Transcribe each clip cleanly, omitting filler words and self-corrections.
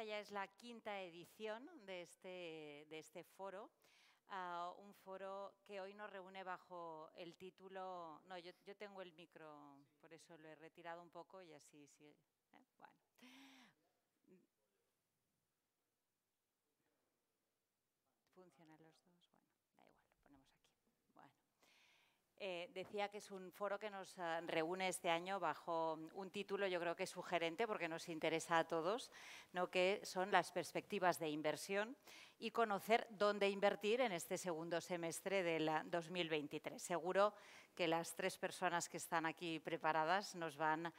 esta ya es la quinta edición de este foro. Un foro que hoy nos reúne bajo el título… No, yo tengo el micro, por eso lo he retirado un poco y así sí. Bueno. ¿Funcionan los dos? Bueno, da igual, lo ponemos aquí. Bueno. Decía que es un foro que nos reúne este año bajo un título, yo creo que es sugerente porque nos interesa a todos, ¿no? Que son las perspectivas de inversión y conocer dónde invertir en este segundo semestre del 2023. Seguro que las tres personas que están aquí preparadas nos van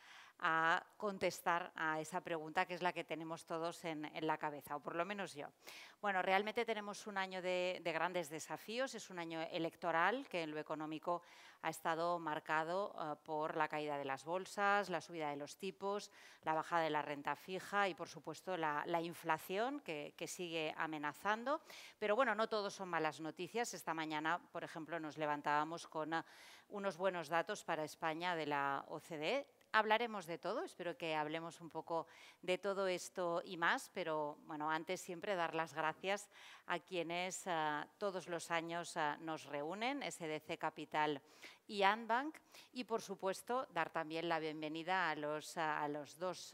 a contestar a esa pregunta, que es la que tenemos todos en la cabeza, o por lo menos yo. Bueno, realmente tenemos un año de grandes desafíos, es un año electoral que en lo económico ha estado marcado por la caída de las bolsas, la subida de los tipos, la bajada de la renta fija y, por supuesto, la inflación que sigue amenazando. Pero, bueno, no todo son malas noticias. Esta mañana, por ejemplo, nos levantábamos con unos buenos datos para España de la OCDE. Hablaremos de todo, espero que hablemos un poco de todo esto y más, pero bueno, antes siempre dar las gracias a quienes todos los años nos reúnen, SDC Capital y Andbank, y por supuesto dar también la bienvenida a las dos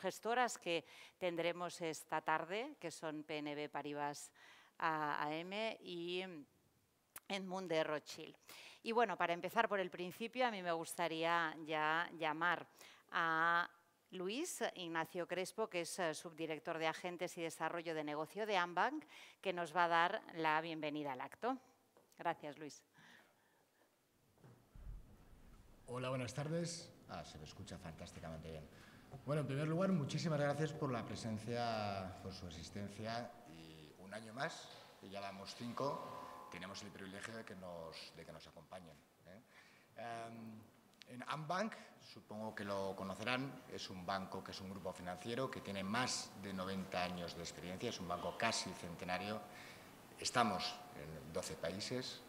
gestoras que tendremos esta tarde, que son PNB Paribas AM y Edmund de Rothschild. Y bueno, para empezar por el principio, a mí me gustaría ya llamar a Luis Ignacio Crespo, que es subdirector de Agentes y Desarrollo de Negocio de Andbank, que nos va a dar la bienvenida al acto. Gracias, Luis. Hola, buenas tardes. Se me escucha fantásticamente bien. Bueno, en primer lugar, muchísimas gracias por la presencia, por su asistencia y un año más, y ya vamos 5. Tenemos el privilegio de que nos acompañen. En Andbank, supongo que lo conocerán, es un banco que es un grupo financiero que tiene más de 90 años de experiencia, es un banco casi centenario. Estamos en 12 países,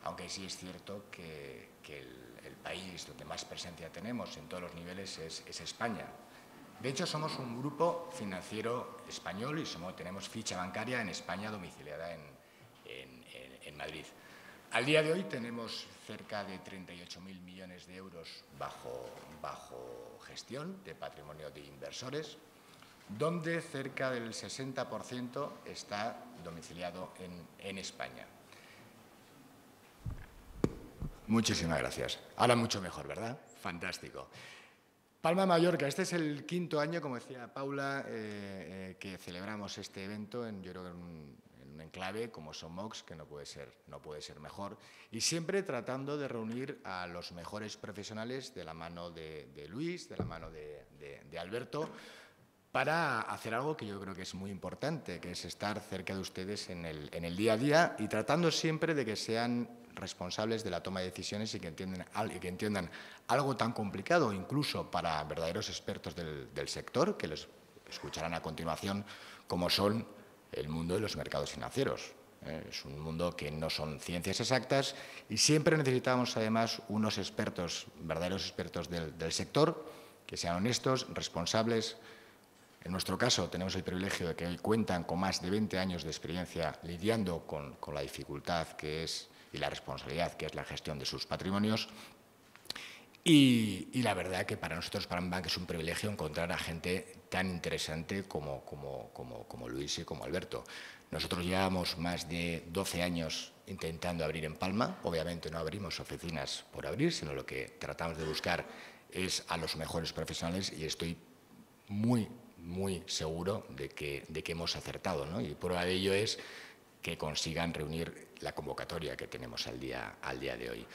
aunque sí es cierto que el país donde más presencia tenemos en todos los niveles es España. De hecho, somos un grupo financiero español y tenemos ficha bancaria en España domiciliada en Madrid. Al día de hoy tenemos cerca de 38.000 millones de euros bajo gestión de patrimonio de inversores, donde cerca del 60% está domiciliado en España. Muchísimas gracias. Ahora mucho mejor, ¿verdad? Fantástico. Palma de Mallorca, este es el quinto año, como decía Paula, que celebramos este evento yo creo que en un enclave como Somox, que no puede ser mejor, y siempre tratando de reunir a los mejores profesionales de la mano de Luis, de la mano de Alberto, para hacer algo que yo creo que es muy importante, que es estar cerca de ustedes en el día a día y tratando siempre de que sean responsables de la toma de decisiones y que entiendan algo tan complicado, incluso para verdaderos expertos del sector, que les escucharán a continuación, como son el mundo de los mercados financieros. Es un mundo que no son ciencias exactas y siempre necesitamos, además, unos expertos, verdaderos expertos del sector, que sean honestos, responsables. En nuestro caso, tenemos el privilegio de que hoy cuentan con más de 20 años de experiencia lidiando con la dificultad que es y la responsabilidad que es la gestión de sus patrimonios. Y la verdad que para nosotros, para Andbank, es un privilegio encontrar a gente tan interesante como Luis y como Alberto. Nosotros llevamos más de 12 años intentando abrir en Palma. Obviamente no abrimos oficinas por abrir, sino lo que tratamos de buscar es a los mejores profesionales y estoy muy seguro de que hemos acertado, ¿no? Y prueba de ello es que consigan reunir la convocatoria que tenemos al día de hoy.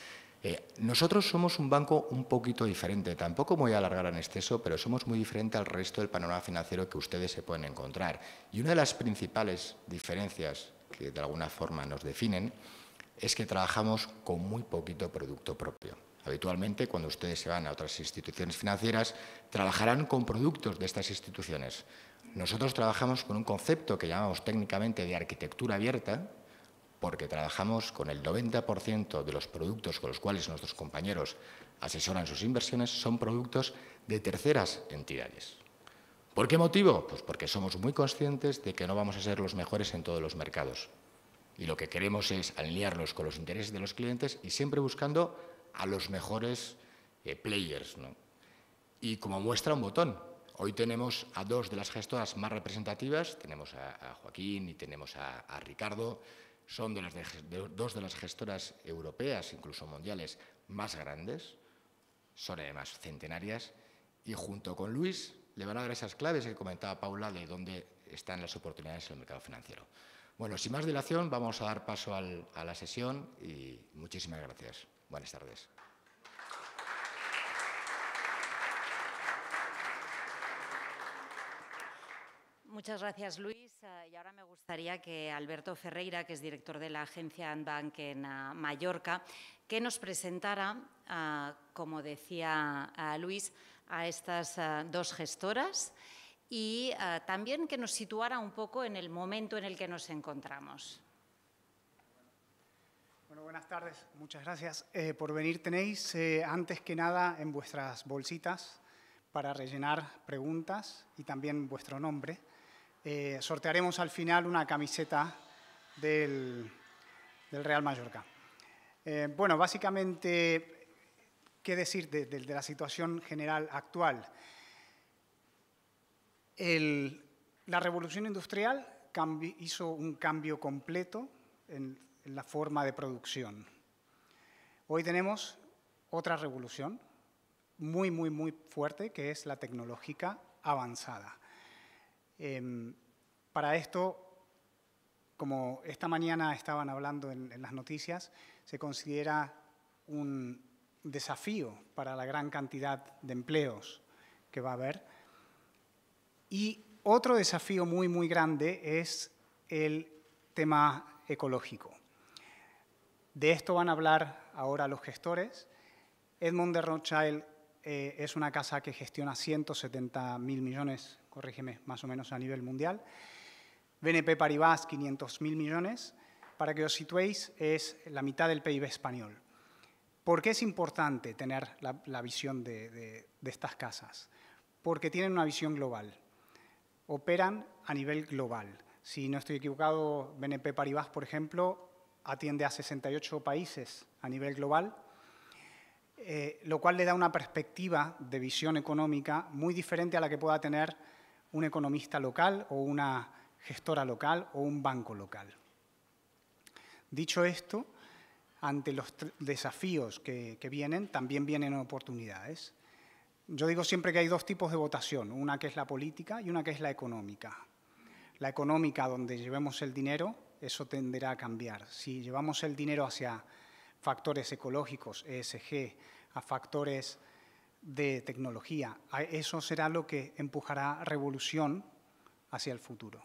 Nosotros somos un banco un poquito diferente, tampoco me voy a alargar en exceso, pero somos muy diferentes al resto del panorama financiero que ustedes se pueden encontrar. Y una de las principales diferencias que de alguna forma nos definen es que trabajamos con muy poquito producto propio. Habitualmente, cuando ustedes se van a otras instituciones financieras, trabajarán con productos de estas instituciones. Nosotros trabajamos con un concepto que llamamos técnicamente de arquitectura abierta, porque trabajamos con el 90% de los productos con los cuales nuestros compañeros asesoran sus inversiones son productos de terceras entidades. ¿Por qué motivo? Pues porque somos muy conscientes de que no vamos a ser los mejores en todos los mercados. Y lo que queremos es alinearnos con los intereses de los clientes y siempre buscando a los mejores players, ¿no? Y como muestra un botón, hoy tenemos a dos de las gestoras más representativas, tenemos a Joaquín y tenemos a Ricardo, son dos de las gestoras europeas, incluso mundiales, más grandes, son además centenarias, y junto con Luis le van a dar esas claves que comentaba Paula de dónde están las oportunidades en el mercado financiero. Bueno, sin más dilación, vamos a dar paso a la sesión y muchísimas gracias. Buenas tardes. Muchas gracias, Luis. Y ahora me gustaría que Alberto Ferreira, que es director de la agencia Andbank en Mallorca, que nos presentara, como decía Luis, a estas dos gestoras y también que nos situara un poco en el momento en el que nos encontramos. Bueno, buenas tardes. Muchas gracias por venir. Tenéis, antes que nada, en vuestras bolsitas para rellenar preguntas y también vuestro nombre. Sortearemos al final una camiseta del Real Mallorca. Bueno, básicamente, ¿qué decir de la situación general actual? La revolución industrial hizo un cambio completo en la forma de producción. Hoy tenemos otra revolución muy, muy, muy fuerte, que es la tecnológica avanzada. Para esto, como esta mañana estaban hablando en las noticias, se considera un desafío para la gran cantidad de empleos que va a haber. Y otro desafío muy, muy grande es el tema ecológico. De esto van a hablar ahora los gestores. Edmond de Rothschild es una casa que gestiona 170.000 millones, corrígeme, más o menos a nivel mundial. BNP Paribas, 500.000 millones. Para que os situéis, es la mitad del PIB español. ¿Por qué es importante tener la visión de estas casas? Porque tienen una visión global. Operan a nivel global. Si no estoy equivocado, BNP Paribas, por ejemplo, atiende a 68 países a nivel global, lo cual le da una perspectiva de visión económica muy diferente a la que pueda tener un economista local o una gestora local o un banco local. Dicho esto, ante los desafíos que vienen, también vienen oportunidades. Yo digo siempre que hay dos tipos de votación, una que es la política y una que es la económica. La económica, donde llevemos el dinero, eso tenderá a cambiar. Si llevamos el dinero hacia factores ecológicos, ESG, a factores de tecnología, eso será lo que empujará revolución hacia el futuro.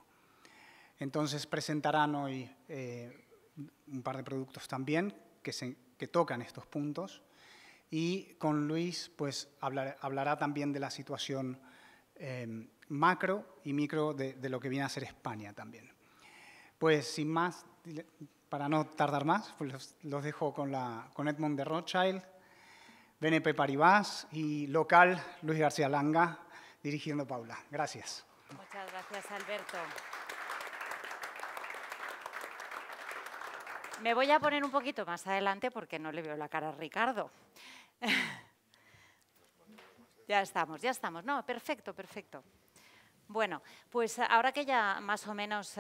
Entonces presentarán hoy un par de productos también que tocan estos puntos. Y con Luis pues, hablará también de la situación macro y micro de lo que viene a ser España también. Pues sin más, para no tardar más, pues los dejo con Edmond de Rothschild, BNP Paribas y local Luis García Langa, dirigiendo Paula. Gracias. Muchas gracias, Alberto. Me voy a poner un poquito más adelante porque no le veo la cara a Ricardo. Ya estamos. No, perfecto, perfecto. Bueno, pues ahora que ya más o menos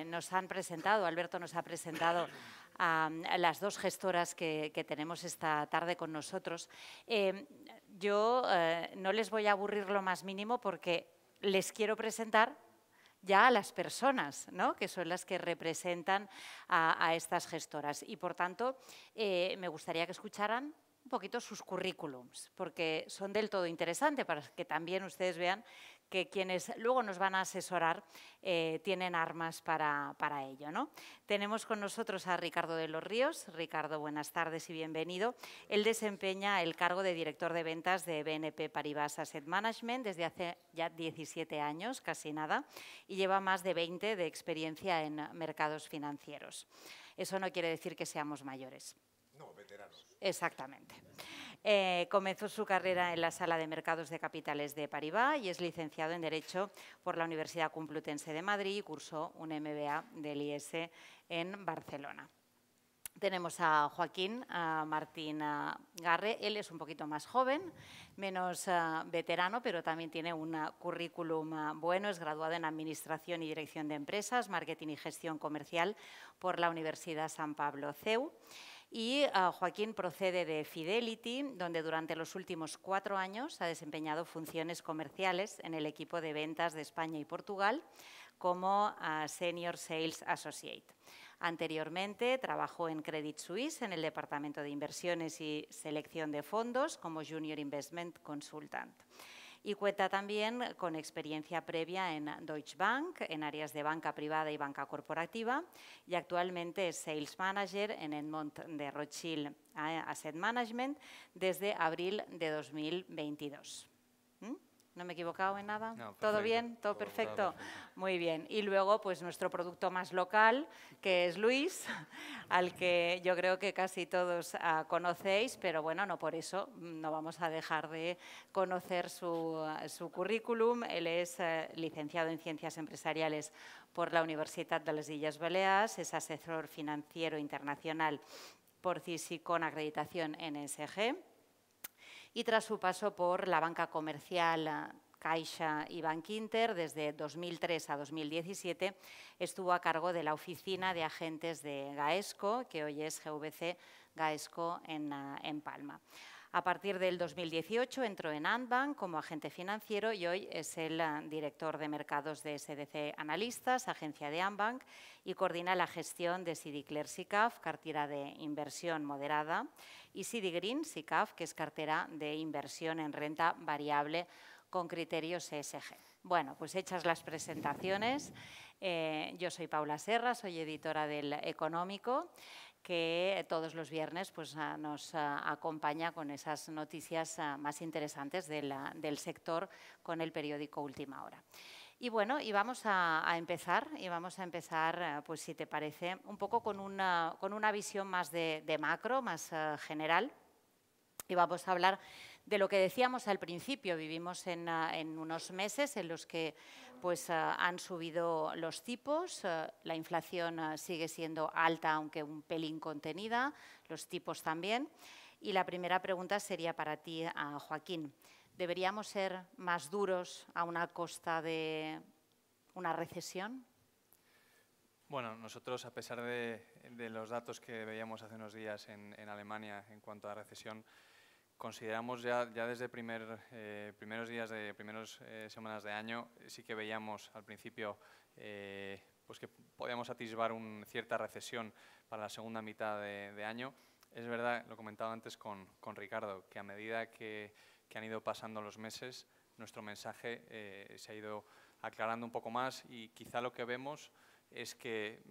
nos han presentado, Alberto nos ha presentado a las dos gestoras que tenemos esta tarde con nosotros, yo no les voy a aburrir lo más mínimo porque les quiero presentar ya a las personas, ¿no?, que son las que representan a estas gestoras. Y, por tanto, me gustaría que escucharan un poquito sus currículums, porque son del todo interesantes para que también ustedes vean que quienes luego nos van a asesorar tienen armas para ello, ¿no? Tenemos con nosotros a Ricardo de los Ríos. Ricardo, buenas tardes y bienvenido. Él desempeña el cargo de director de ventas de BNP Paribas Asset Management desde hace ya 17 años, casi nada, y lleva más de 20 de experiencia en mercados financieros. Eso no quiere decir que seamos mayores. No, veteranos. Exactamente. Comenzó su carrera en la Sala de Mercados de Capitales de Paribas y es licenciado en Derecho por la Universidad Complutense de Madrid y cursó un MBA del IES en Barcelona. Tenemos a Joaquín Martín Garre. Él es un poquito más joven, menos veterano, pero también tiene un currículum bueno. Es graduado en Administración y Dirección de Empresas, Marketing y Gestión Comercial por la Universidad San Pablo CEU. Y Joaquín procede de Fidelity, donde durante los últimos 4 años ha desempeñado funciones comerciales en el equipo de ventas de España y Portugal como Senior Sales Associate. Anteriormente trabajó en Credit Suisse en el Departamento de Inversiones y Selección de Fondos como Junior Investment Consultant. Y cuenta también con experiencia previa en Deutsche Bank, en áreas de banca privada y banca corporativa, y actualmente es Sales Manager en Edmond de Rothschild Asset Management desde abril de 2022. ¿No me he equivocado en nada? No, ¿Todo bien? ¿Todo perfecto? Muy bien. Y luego, pues nuestro producto más local, que es Luis, al que yo creo que casi todos conocéis, pero bueno, no por eso no vamos a dejar de conocer su currículum. Él es licenciado en Ciencias Empresariales por la Universitat de les Illes Balears, es asesor financiero internacional por CISI con acreditación NSG. Y tras su paso por la banca comercial Caixa y Bankinter, desde 2003 a 2017, estuvo a cargo de la oficina de agentes de Gaesco, que hoy es GVC Gaesco en Palma. A partir del 2018 entró en Andbank como agente financiero y hoy es el director de mercados de SDC Analistas, agencia de Andbank, y coordina la gestión de Sidicler SICAF, cartera de inversión moderada, y Sidigreen SICAF, que es cartera de inversión en renta variable con criterios ESG. Bueno, pues hechas las presentaciones, yo soy Paula Serra, soy editora del Económico, que todos los viernes pues, nos acompaña con esas noticias más interesantes del sector con el periódico Última Hora. Y bueno, y vamos a empezar, pues si te parece, un poco con una visión más de macro, más general. Y vamos a hablar de lo que decíamos al principio. Vivimos en unos meses en los que pues, han subido los tipos, la inflación sigue siendo alta, aunque un pelín contenida, los tipos también. Y la primera pregunta sería para ti, Joaquín. ¿Deberíamos ser más duros a una costa de una recesión? Bueno, nosotros, a pesar de los datos que veíamos hace unos días en Alemania en cuanto a recesión, consideramos ya desde primeras semanas de año, sí que veíamos al principio pues que podíamos atisbar una cierta recesión para la segunda mitad de año. Es verdad, lo comentaba antes con Ricardo, que a medida que han ido pasando los meses, nuestro mensaje se ha ido aclarando un poco más y quizá lo que vemos es que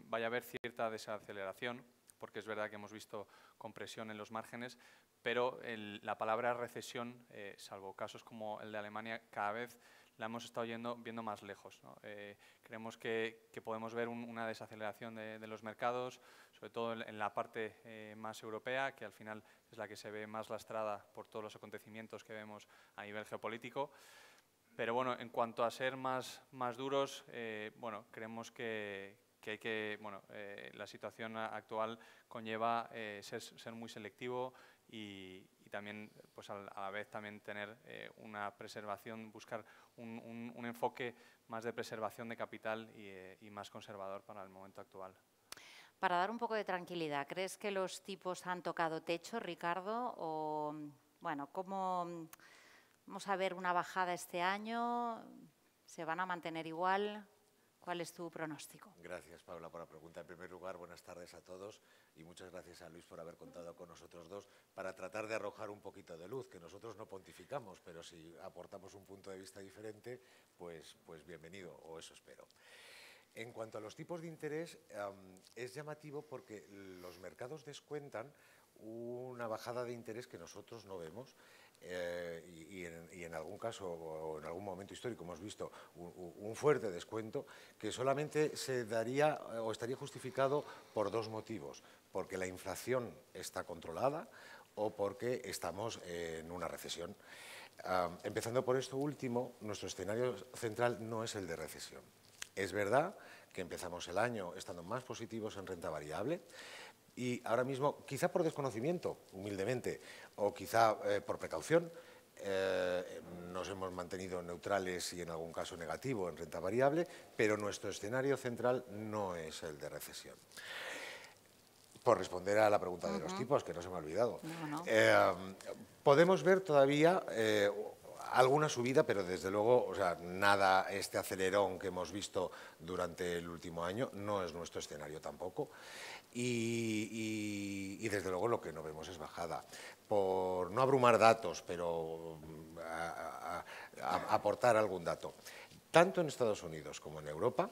vaya a haber cierta desaceleración, porque es verdad que hemos visto compresión en los márgenes, pero la palabra recesión, salvo casos como el de Alemania, cada vez la hemos estado viendo más lejos, ¿no? Creemos que podemos ver una desaceleración de los mercados, sobre todo en la parte más europea, que al final es la que se ve más lastrada por todos los acontecimientos que vemos a nivel geopolítico. Pero bueno, en cuanto a ser más duros, bueno, creemos que la situación actual conlleva ser muy selectivo y también, pues a la vez también tener una preservación, buscar un enfoque más de preservación de capital y más conservador para el momento actual. Para dar un poco de tranquilidad, ¿crees que los tipos han tocado techo, Ricardo? O, bueno, ¿cómo vamos a ver una bajada este año? ¿Se van a mantener igual? ¿Cuál es tu pronóstico? Gracias, Paula, por la pregunta. En primer lugar, buenas tardes a todos y muchas gracias a Luis por haber contado con nosotros dos para tratar de arrojar un poquito de luz, que nosotros no pontificamos, pero si aportamos un punto de vista diferente, pues bienvenido, o eso espero. En cuanto a los tipos de interés, es llamativo porque los mercados descuentan una bajada de interés que nosotros no vemos y en algún caso o en algún momento histórico hemos visto un fuerte descuento que solamente se daría o estaría justificado por dos motivos: porque la inflación está controlada o porque estamos en una recesión. Empezando por esto último, nuestro escenario central no es el de recesión. Es verdad que empezamos el año estando más positivos en renta variable y ahora mismo, quizá por desconocimiento, humildemente, o quizá por precaución, nos hemos mantenido neutrales y en algún caso negativo en renta variable, pero nuestro escenario central no es el de recesión. Por responder a la pregunta de los tipos, que no se me ha olvidado. Podemos ver todavía alguna subida, pero desde luego, o sea, nada, este acelerón que hemos visto durante el último año no es nuestro escenario tampoco. Y desde luego lo que no vemos es bajada. Por no abrumar datos, pero aportar algún dato. Tanto en Estados Unidos como en Europa,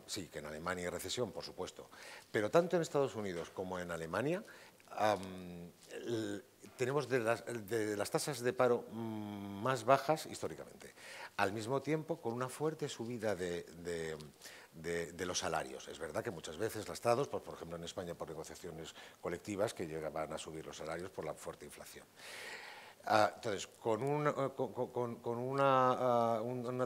sí, que en Alemania hay recesión, por supuesto, pero tanto en Estados Unidos como en Alemania tenemos de las tasas de paro más bajas históricamente, al mismo tiempo con una fuerte subida de los salarios. Es verdad que muchas veces lastrados, por ejemplo en España por negociaciones colectivas que llegaban a subir los salarios por la fuerte inflación. Entonces, con una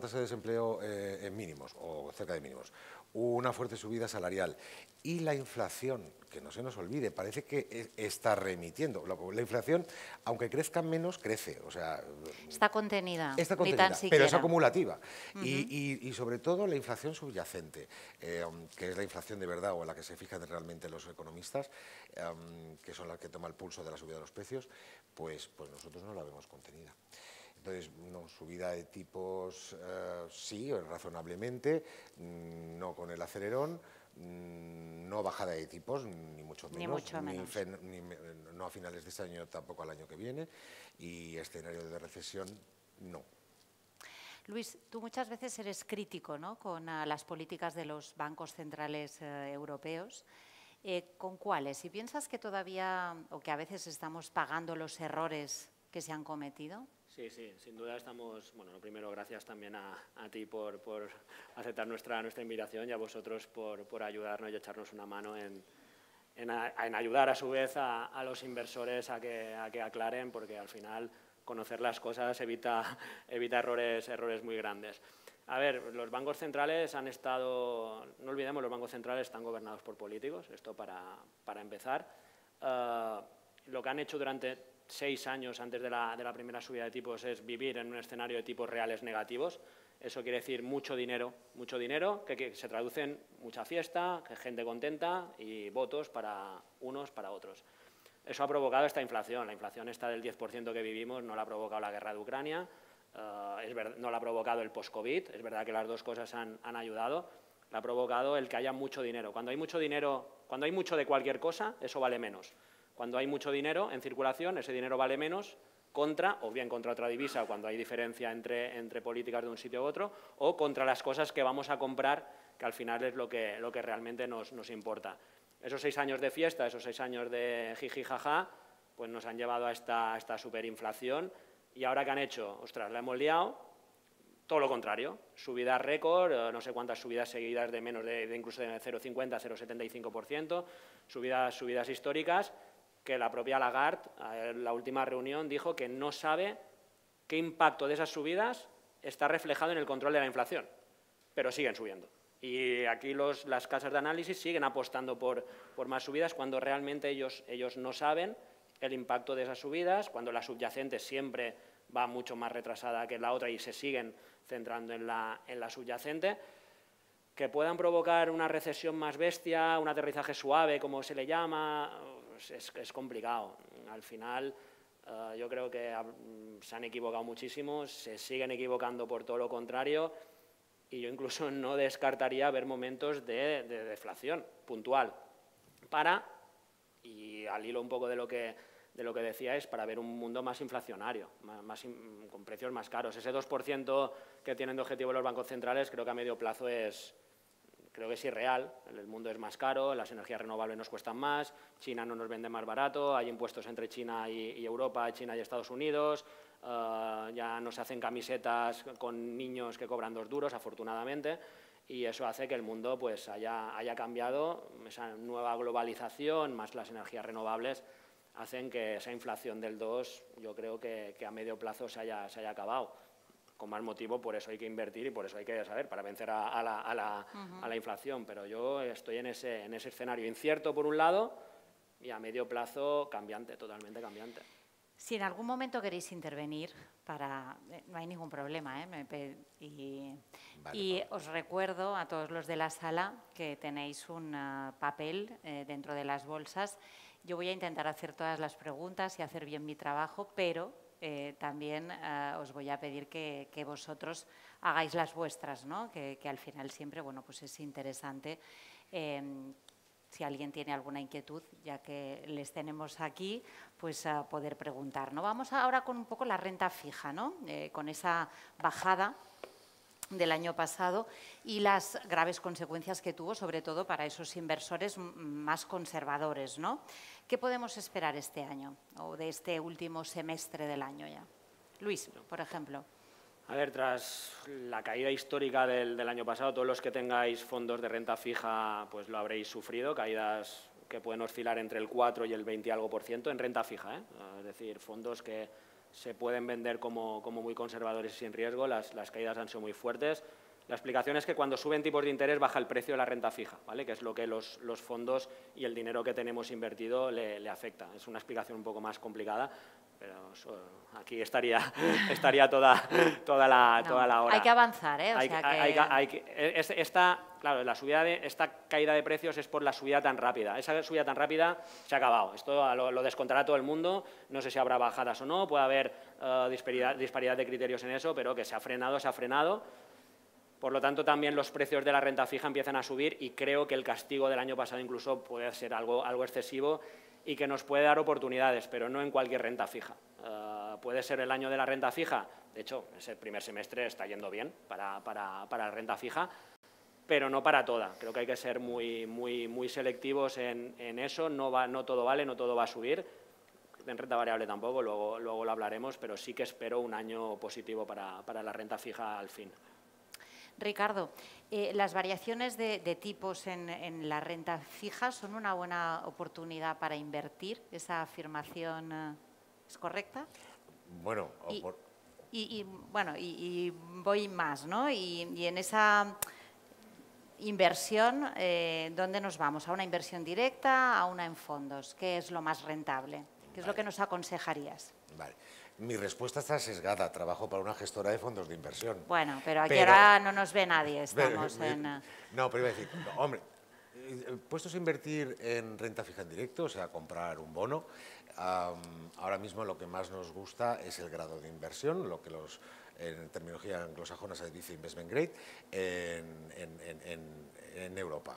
tasa de desempleo en mínimos o cerca de mínimos, una fuerte subida salarial y la inflación, que no se nos olvide, parece que está remitiendo. La inflación, aunque crezca menos, crece. O sea, está contenida, ni tan siquiera, pero es acumulativa. Y sobre todo la inflación subyacente, que es la inflación de verdad o en la que se fijan realmente los economistas, que son las que toman el pulso de la subida de los precios, pues nosotros no la vemos contenida. Entonces, no, subida de tipos sí, razonablemente, no con el acelerón, no bajada de tipos, ni mucho menos, ni mucho menos. No a finales de este año, tampoco al año que viene, y escenario de recesión, no. Luis, tú muchas veces eres crítico, ¿no?, con las políticas de los bancos centrales europeos. ¿Con cuáles? ¿Y piensas que todavía, o que a veces estamos pagando los errores que se han cometido? Sí, sin duda estamos, bueno, lo primero, gracias también a ti por aceptar nuestra invitación y a vosotros por ayudarnos y echarnos una mano en ayudar a su vez a los inversores a que aclaren, porque al final conocer las cosas evita errores muy grandes. A ver, los bancos centrales han estado, no olvidemos, los bancos centrales están gobernados por políticos, esto para empezar. Lo que han hecho durante 6 años antes de la primera subida de tipos es vivir en un escenario de tipos reales negativos. Eso quiere decir mucho dinero que se traduce en mucha fiesta, gente contenta y votos para unos, para otros. Eso ha provocado esta inflación. La inflación esta del 10% que vivimos no la ha provocado la guerra de Ucrania, no la ha provocado el post-COVID. Es verdad que las dos cosas han ayudado. La ha provocado el que haya mucho dinero. Cuando hay mucho dinero, cuando hay mucho de cualquier cosa, eso vale menos. Cuando hay mucho dinero en circulación, ese dinero vale menos o bien contra otra divisa, cuando hay diferencia entre políticas de un sitio u otro, o contra las cosas que vamos a comprar, que al final es lo que realmente nos importa. Esos 6 años de fiesta, esos 6 años de jiji jaja, pues nos han llevado a esta superinflación. Y ahora, ¿qué han hecho? Ostras, la hemos liado. Todo lo contrario, subidas récord, no sé cuántas subidas seguidas de menos de incluso de 0,50 a 0,75%, subidas históricas, que la propia Lagarde, en la última reunión, dijo que no sabe qué impacto de esas subidas está reflejado en el control de la inflación, pero siguen subiendo. Y aquí las casas de análisis siguen apostando por más subidas cuando realmente ellos no saben el impacto de esas subidas, cuando la subyacente siempre va mucho más retrasada que la otra y se siguen centrando en la subyacente. Que puedan provocar una recesión más bestia, un aterrizaje suave, como se le llama, es complicado. Al final, yo creo que se han equivocado muchísimo, se siguen equivocando por todo lo contrario, y yo incluso no descartaría ver momentos de deflación puntual y al hilo un poco de lo que decíais, para ver un mundo más inflacionario, con precios más caros. Ese 2% que tienen de objetivo los bancos centrales creo que a medio plazo es creo que es irreal. El mundo es más caro, las energías renovables nos cuestan más, China no nos vende más barato, hay impuestos entre China y Europa, China y Estados Unidos, ya no se hacen camisetas con niños que cobran 2 duros, afortunadamente, y eso hace que el mundo pues, haya cambiado. Esa nueva globalización más las energías renovables hacen que esa inflación del 2, yo creo que a medio plazo se haya acabado. Con más motivo, por eso hay que invertir y por eso hay que saber, para vencer a la inflación. Pero yo estoy en ese escenario incierto, por un lado, y a medio plazo cambiante, totalmente cambiante. Si en algún momento queréis intervenir, no hay ningún problema, y os recuerdo a todos los de la sala que tenéis un papel dentro de las bolsas. Yo voy a intentar hacer todas las preguntas y hacer bien mi trabajo, pero también os voy a pedir que vosotros hagáis las vuestras, ¿no? Que al final siempre, bueno, pues es interesante. Si alguien tiene alguna inquietud, ya que les tenemos aquí, pues a poder preguntar, ¿no? Vamos ahora con un poco la renta fija, ¿no? Con esa bajada del año pasado y las graves consecuencias que tuvo, sobre todo para esos inversores más conservadores, ¿no? ¿Qué podemos esperar este año o de este último semestre del año ya? Luis, por ejemplo. A ver, tras la caída histórica del año pasado, todos los que tengáis fondos de renta fija pues lo habréis sufrido, caídas que pueden oscilar entre el 4 y el 20 y algo % en renta fija, es decir, fondos que se pueden vender como muy conservadores y sin riesgo, las caídas han sido muy fuertes. La explicación es que cuando suben tipos de interés baja el precio de la renta fija, ¿vale? Que es lo que los fondos y el dinero que tenemos invertido le afecta. Es una explicación un poco más complicada, pero aquí estaría toda la hora. Hay que avanzar, ¿eh? Claro, esta caída de precios es por la subida tan rápida. Esa subida tan rápida se ha acabado. Esto lo descontará todo el mundo. No sé si habrá bajadas o no. Puede haber disparidad de criterios en eso, pero que se ha frenado, se ha frenado. Por lo tanto, también los precios de la renta fija empiezan a subir y creo que el castigo del año pasado incluso puede ser algo excesivo y que nos puede dar oportunidades, pero no en cualquier renta fija. Puede ser el año de la renta fija. De hecho, ese primer semestre está yendo bien para la renta fija, pero no para toda. Creo que hay que ser muy selectivos en eso. No todo vale, no todo va a subir. En renta variable tampoco, luego lo hablaremos, pero sí que espero un año positivo para la renta fija al fin. Ricardo, las variaciones de tipos en la renta fija son una buena oportunidad para invertir. ¿Esa afirmación es correcta? Bueno, y voy más, ¿no? Y en esa inversión, ¿dónde nos vamos? ¿A una inversión directa, a una en fondos? ¿Qué es lo más rentable? ¿Qué es lo que nos aconsejarías? Vale. Mi respuesta está sesgada. Trabajo para una gestora de fondos de inversión. Bueno, pero aquí ahora no nos ve nadie. Estamos No, pero iba a decir, hombre, puestos a invertir en renta fija en directo, o sea, comprar un bono, ahora mismo lo que más nos gusta es el grado de inversión, lo que en terminología anglosajona se dice investment grade, en Europa.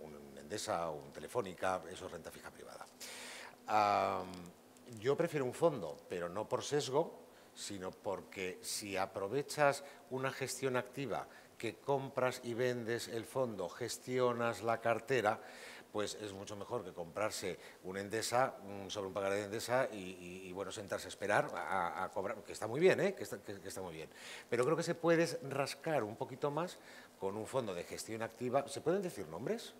Un Endesa, un Telefónica, eso es renta fija privada. Yo prefiero un fondo, pero no por sesgo, sino porque si aprovechas una gestión activa, que compras y vendes el fondo, gestionas la cartera, pues es mucho mejor que comprarse un Endesa, sobre un pagaré de Endesa y bueno, sentarse a esperar a cobrar, que está muy bien, que está muy bien. Pero creo que se puede rascar un poquito más con un fondo de gestión activa. ¿Se pueden decir nombres?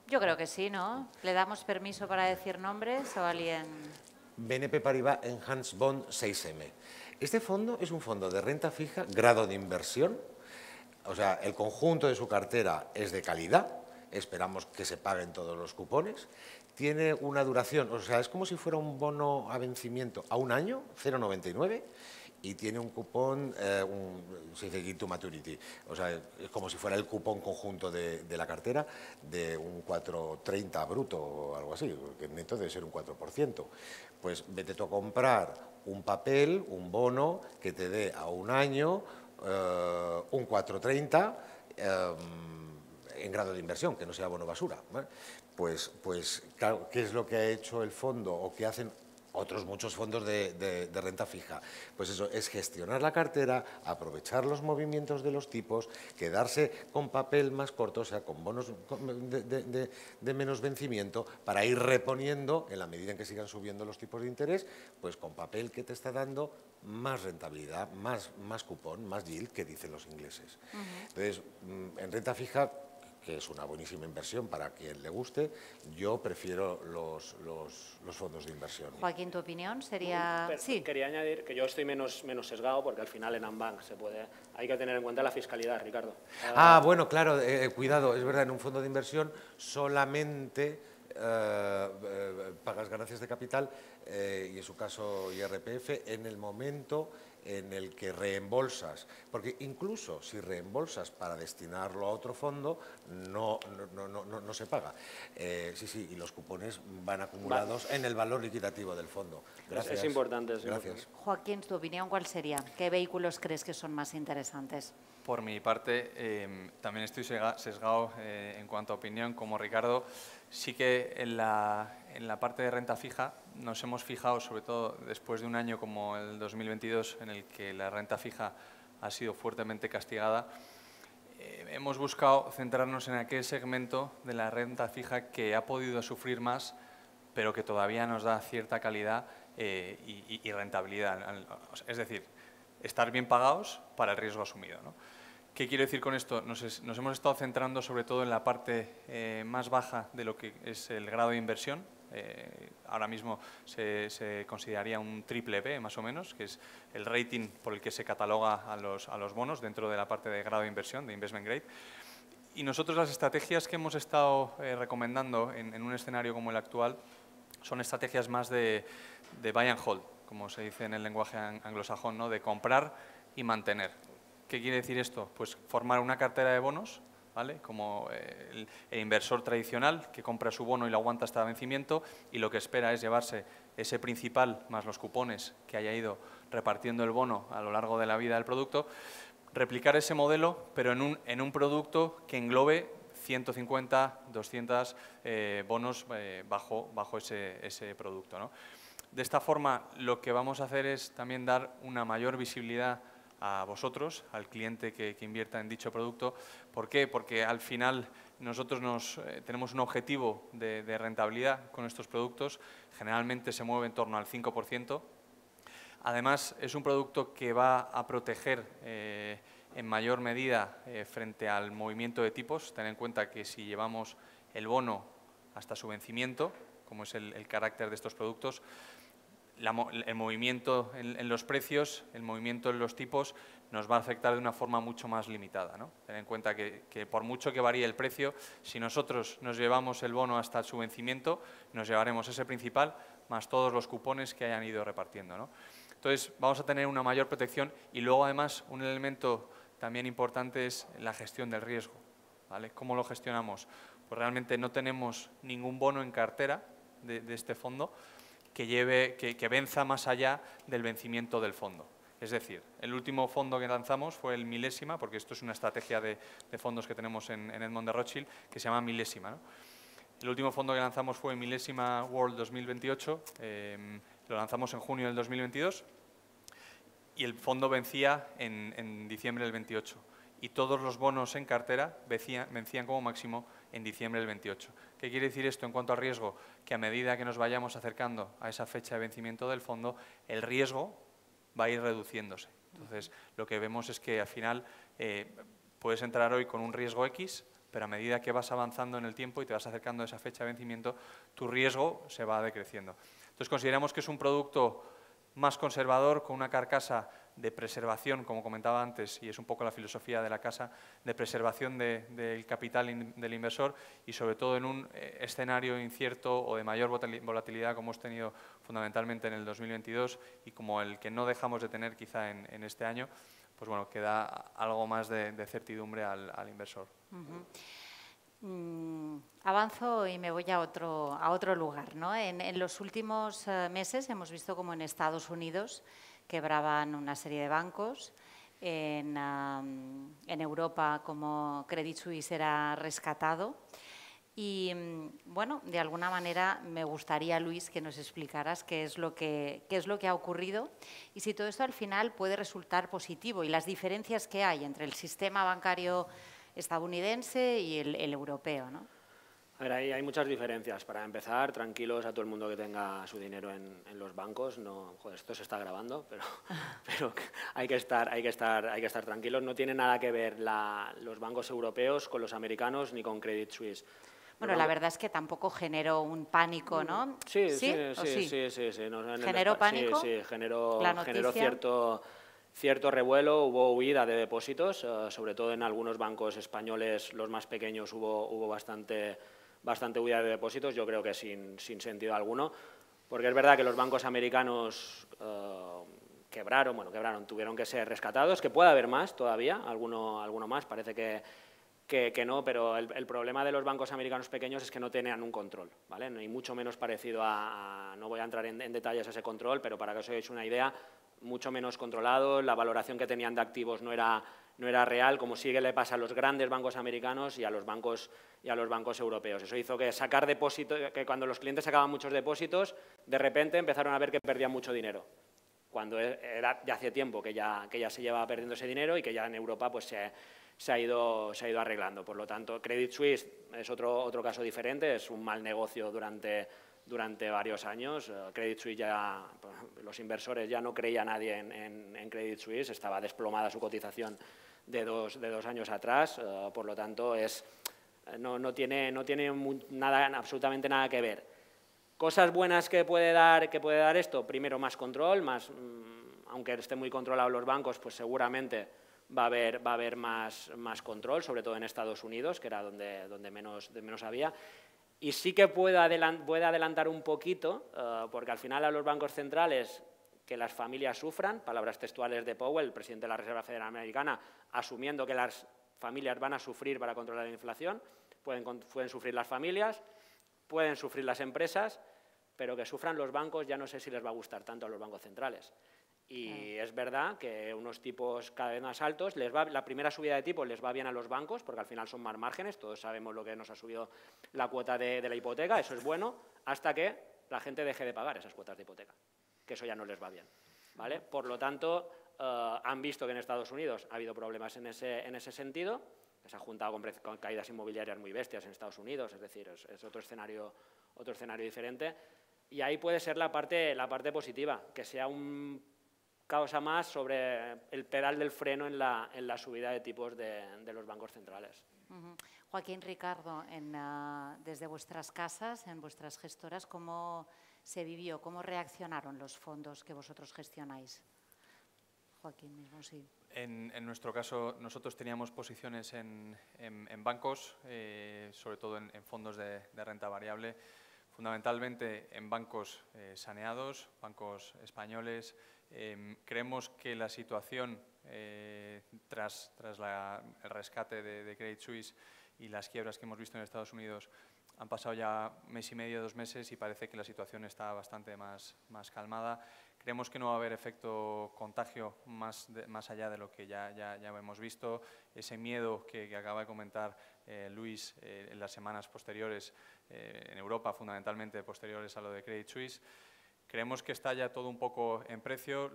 Yo creo que sí, ¿no? ¿Le damos permiso para decir nombres o alguien...? BNP Paribas Enhanced Bond 6M. Este fondo es un fondo de renta fija, grado de inversión, o sea, el conjunto de su cartera es de calidad, esperamos que se paguen todos los cupones, tiene una duración, o sea, es como si fuera un bono a vencimiento a un año, 0,99, y tiene un cupón, se dice Give to Maturity, o sea, es como si fuera el cupón conjunto de la cartera de un 4,30 bruto o algo así, que neto debe ser un 4%. Pues vete tú a comprar un papel, un bono que te dé a un año un 4,30 en grado de inversión, que no sea bono basura, ¿vale? Pues claro, ¿qué es lo que ha hecho el fondo o qué hacen otros muchos fondos de renta fija. Pues eso, es gestionar la cartera, aprovechar los movimientos de los tipos, quedarse con papel más corto, o sea, con bonos de menos vencimiento, para ir reponiendo, en la medida en que sigan subiendo los tipos de interés, pues con papel que te está dando más rentabilidad, más cupón, más yield, que dicen los ingleses. Entonces, en renta fija, que es una buenísima inversión para quien le guste, yo prefiero los fondos de inversión. Joaquín, ¿tu opinión sería...? Sí. Quería añadir que yo estoy menos sesgado, porque al final en Ambank hay que tener en cuenta la fiscalidad, Ricardo. Bueno, claro, cuidado, es verdad, en un fondo de inversión solamente pagas ganancias de capital y en su caso IRPF en el momento en el que reembolsas, porque incluso si reembolsas para destinarlo a otro fondo, no se paga. Sí, y los cupones van acumulados en el valor liquidativo del fondo. Gracias. Es importante. Gracias. Joaquín, ¿tu opinión cuál sería? ¿Qué vehículos crees que son más interesantes? Por mi parte, también estoy sesgado en cuanto a opinión, como Ricardo. Sí que en la parte de renta fija nos hemos fijado, sobre todo después de un año como el 2022, en el que la renta fija ha sido fuertemente castigada, hemos buscado centrarnos en aquel segmento de la renta fija que ha podido sufrir más, pero que todavía nos da cierta calidad y rentabilidad. Es decir, estar bien pagados para el riesgo asumido, ¿no? ¿Qué quiero decir con esto? Nos hemos estado centrando sobre todo en la parte más baja de lo que es el grado de inversión. Ahora mismo se consideraría un triple B, más o menos, que es el rating por el que se cataloga a los bonos dentro de la parte de grado de inversión, de investment grade. Y nosotros las estrategias que hemos estado recomendando en un escenario como el actual son estrategias más de buy and hold, como se dice en el lenguaje anglosajón, ¿no? De comprar y mantener. ¿Qué quiere decir esto? Pues formar una cartera de bonos, ¿vale? Como el inversor tradicional que compra su bono y lo aguanta hasta vencimiento y lo que espera es llevarse ese principal más los cupones que haya ido repartiendo el bono a lo largo de la vida del producto, replicar ese modelo pero en un producto que englobe 150, 200 bonos bajo ese producto, ¿no? De esta forma lo que vamos a hacer es también dar una mayor visibilidad a vosotros, al cliente que invierta en dicho producto. ¿Por qué? Porque al final nosotros tenemos un objetivo de rentabilidad con estos productos, generalmente se mueve en torno al 5%. Además, es un producto que va a proteger en mayor medida frente al movimiento de tipos. Ten en cuenta que si llevamos el bono hasta su vencimiento, como es el carácter de estos productos, el movimiento en los precios, el movimiento en los tipos nos va a afectar de una forma mucho más limitada, ¿no? Ten en cuenta que por mucho que varíe el precio, si nosotros nos llevamos el bono hasta su vencimiento, nos llevaremos ese principal más todos los cupones que hayan ido repartiendo, ¿no? Entonces, vamos a tener una mayor protección y luego, además, un elemento también importante es la gestión del riesgo, ¿vale? ¿Cómo lo gestionamos? Pues realmente no tenemos ningún bono en cartera de este fondo que venza más allá del vencimiento del fondo. Es decir, el último fondo que lanzamos fue el Milésima, porque esto es una estrategia de fondos que tenemos en Edmond de Rothschild, que se llama Milésima, ¿no? El último fondo que lanzamos fue Milésima World 2028, lo lanzamos en junio del 2022 y el fondo vencía en diciembre del 28. Y todos los bonos en cartera vencían como máximo en diciembre del 28. ¿Qué quiere decir esto en cuanto al riesgo? Que a medida que nos vayamos acercando a esa fecha de vencimiento del fondo, el riesgo va a ir reduciéndose. Entonces, lo que vemos es que al final puedes entrar hoy con un riesgo X, pero a medida que vas avanzando en el tiempo y te vas acercando a esa fecha de vencimiento, tu riesgo se va decreciendo. Entonces, consideramos que es un producto más conservador, con una carcasa de preservación, como comentaba antes, y es un poco la filosofía de la casa, de preservación del capital del inversor y sobre todo en un escenario incierto o de mayor volatilidad como hemos tenido fundamentalmente en el 2022 y como el que no dejamos de tener quizá en este año, pues bueno, que da algo más de certidumbre al inversor. Avanzo y me voy a otro lugar, ¿no? En los últimos meses hemos visto como en Estados Unidos quebraban una serie de bancos, en Europa como Credit Suisse era rescatado. Y, bueno, de alguna manera me gustaría, Luis, que nos explicaras qué es lo que ha ocurrido y si todo esto al final puede resultar positivo y las diferencias que hay entre el sistema bancario estadounidense y el europeo, ¿no? A ver, hay muchas diferencias. Para empezar, tranquilos a todo el mundo que tenga su dinero en los bancos. No, joder, esto se está grabando, pero hay que estar tranquilos. No tiene nada que ver los bancos europeos con los americanos ni con Credit Suisse. Bueno, la verdad es que tampoco generó un pánico, ¿no? Sí. ¿Generó pánico? Sí, generó cierto revuelo, hubo huida de depósitos, sobre todo en algunos bancos españoles, los más pequeños, hubo bastante huida de depósitos, yo creo que sin sentido alguno, porque es verdad que los bancos americanos quebraron, tuvieron que ser rescatados, que puede haber más todavía, alguno más, parece que no, pero el problema de los bancos americanos pequeños es que no tenían un control, ¿vale? Y mucho menos parecido no voy a entrar en detalles a ese control, pero para que os hagáis una idea, mucho menos controlado, la valoración que tenían de activos no era real, como sí que le pasa a los grandes bancos americanos y a los bancos europeos. Eso hizo que sacar depósitos, que cuando los clientes sacaban muchos depósitos, de repente empezaron a ver que perdían mucho dinero, cuando era ya hace tiempo que ya se llevaba perdiendo ese dinero y que ya en Europa pues se ha ido arreglando. Por lo tanto, Credit Suisse es otro caso diferente, es un mal negocio durante varios años. Credit Suisse los inversores ya no creía nadie en Credit Suisse, estaba desplomada su cotización de dos años atrás, por lo tanto no tiene absolutamente nada que ver. Cosas buenas que puede dar esto, primero más control, aunque esté muy controlado los bancos, pues seguramente va a haber más control, sobre todo en Estados Unidos, que era donde menos había. Y sí que puede adelantar un poquito, porque al final a los bancos centrales que las familias sufran, palabras textuales de Powell, el presidente de la Reserva Federal Americana, asumiendo que las familias van a sufrir para controlar la inflación, pueden sufrir las familias, pueden sufrir las empresas, pero que sufran los bancos ya no sé si les va a gustar tanto a los bancos centrales. Y es verdad que unos tipos cada vez más altos, la primera subida de tipos les va bien a los bancos, porque al final son más márgenes, todos sabemos lo que nos ha subido la cuota de la hipoteca, eso es bueno, hasta que la gente deje de pagar esas cuotas de hipoteca, que eso ya no les va bien, ¿vale? Por lo tanto, han visto que en Estados Unidos ha habido problemas en ese sentido, que se ha juntado con caídas inmobiliarias muy bestias en Estados Unidos, es decir, es otro escenario diferente, y ahí puede ser la parte positiva, que sea un causa más sobre el pedal del freno en la subida de tipos de los bancos centrales. Joaquín, Ricardo, desde vuestras casas, en vuestras gestoras, ¿cómo se vivió? ¿Cómo reaccionaron los fondos que vosotros gestionáis? Joaquín mismo, sí. En nuestro caso, nosotros teníamos posiciones en bancos, sobre todo en fondos de renta variable, fundamentalmente en bancos saneados, bancos españoles. Creemos que la situación tras el rescate de Credit Suisse y las quiebras que hemos visto en Estados Unidos han pasado ya mes y medio, 2 meses y parece que la situación está bastante más calmada. Creemos que no va a haber efecto contagio más allá de lo que ya hemos visto. Ese miedo que acaba de comentar Luis en las semanas posteriores, en Europa fundamentalmente posteriores a lo de Credit Suisse. Creemos que está ya todo un poco en precio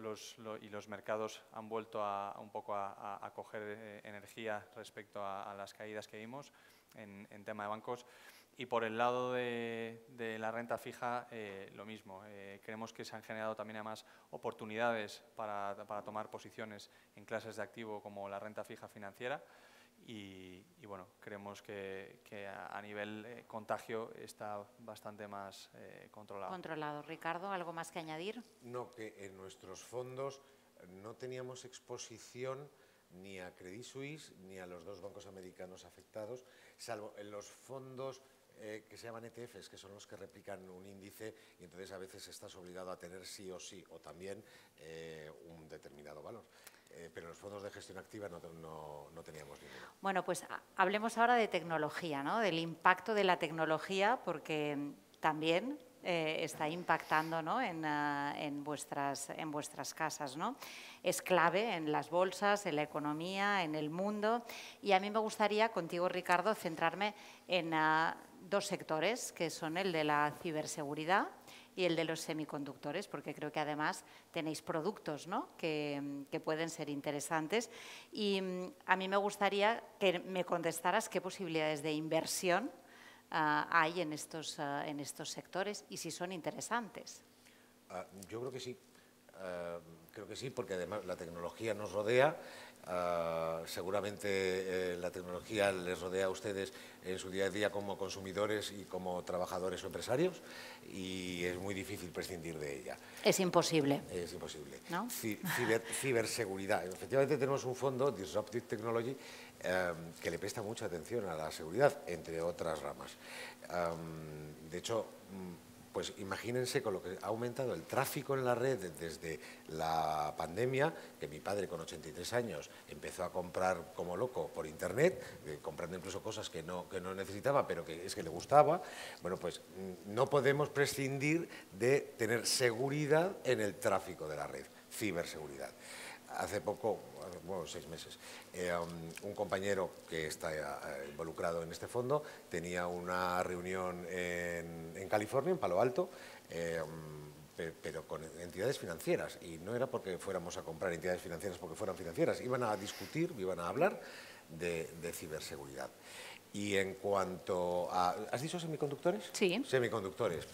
y los mercados han vuelto un poco a coger energía respecto a las caídas que vimos en tema de bancos. Y por el lado de la renta fija, lo mismo. Creemos que se han generado también además oportunidades para tomar posiciones en clases de activo como la renta fija financiera. Y bueno, creemos que a nivel contagio está bastante más controlado. Controlado. Ricardo, ¿algo más que añadir? No, que en nuestros fondos no teníamos exposición ni a Credit Suisse ni a los 2 bancos americanos afectados, salvo en los fondos que se llaman ETFs, que son los que replican un índice y entonces a veces estás obligado a tener sí o sí o también un determinado valor. Pero en los fondos de gestión activa no teníamos ninguno. Bueno, pues hablemos ahora de tecnología, ¿no? Del impacto de la tecnología, porque también está impactando, ¿no? en vuestras casas, ¿no? Es clave en las bolsas, en la economía, en el mundo. Y a mí me gustaría, contigo, Ricardo, centrarme en dos sectores, que son el de la ciberseguridad y el de los semiconductores, porque creo que además tenéis productos, ¿no?, que pueden ser interesantes. Y a mí me gustaría que me contestaras qué posibilidades de inversión hay en estos sectores y si son interesantes. Yo creo que sí. Creo que sí, porque además la tecnología nos rodea. Seguramente la tecnología les rodea a ustedes en su día a día como consumidores y como trabajadores o empresarios, y es muy difícil prescindir de ella. Es imposible. Es imposible. ¿No? Ciberseguridad. Efectivamente tenemos un fondo, Disruptive Technology, que le presta mucha atención a la seguridad, entre otras ramas. De hecho, pues imagínense con lo que ha aumentado el tráfico en la red desde la pandemia, que mi padre con 83 años empezó a comprar como loco por internet, comprando incluso cosas que no necesitaba, pero que es que le gustaba. Bueno, pues no podemos prescindir de tener seguridad en el tráfico de la red, ciberseguridad. Hace poco, bueno, 6 meses, un compañero que está involucrado en este fondo tenía una reunión en California, en Palo Alto, pero con entidades financieras, y no era porque fuéramos a comprar entidades financieras porque fueran financieras, iban a discutir, iban a hablar de ciberseguridad. Y en cuanto a... ¿Has dicho semiconductores? Sí. Semiconductores.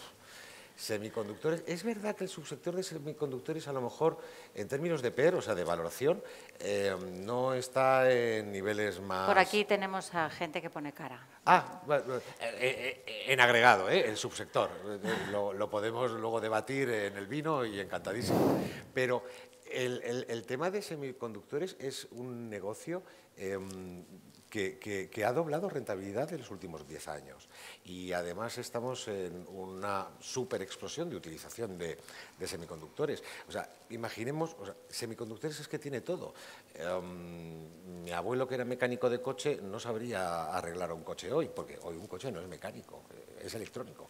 Semiconductores, es verdad que el subsector de semiconductores a lo mejor en términos de PER, o sea de valoración, no está en niveles más... Por aquí tenemos a gente que pone cara. Bueno, en agregado, el subsector, lo podemos luego debatir en el vino y encantadísimo, pero el tema de semiconductores es un negocio que ha doblado rentabilidad en los últimos 10 años, y además estamos en una super explosión de utilización de semiconductores. O sea, imaginemos, semiconductores es que tiene todo. Mi abuelo, que era mecánico de coche, no sabría arreglar un coche hoy, porque hoy un coche no es mecánico, es electrónico.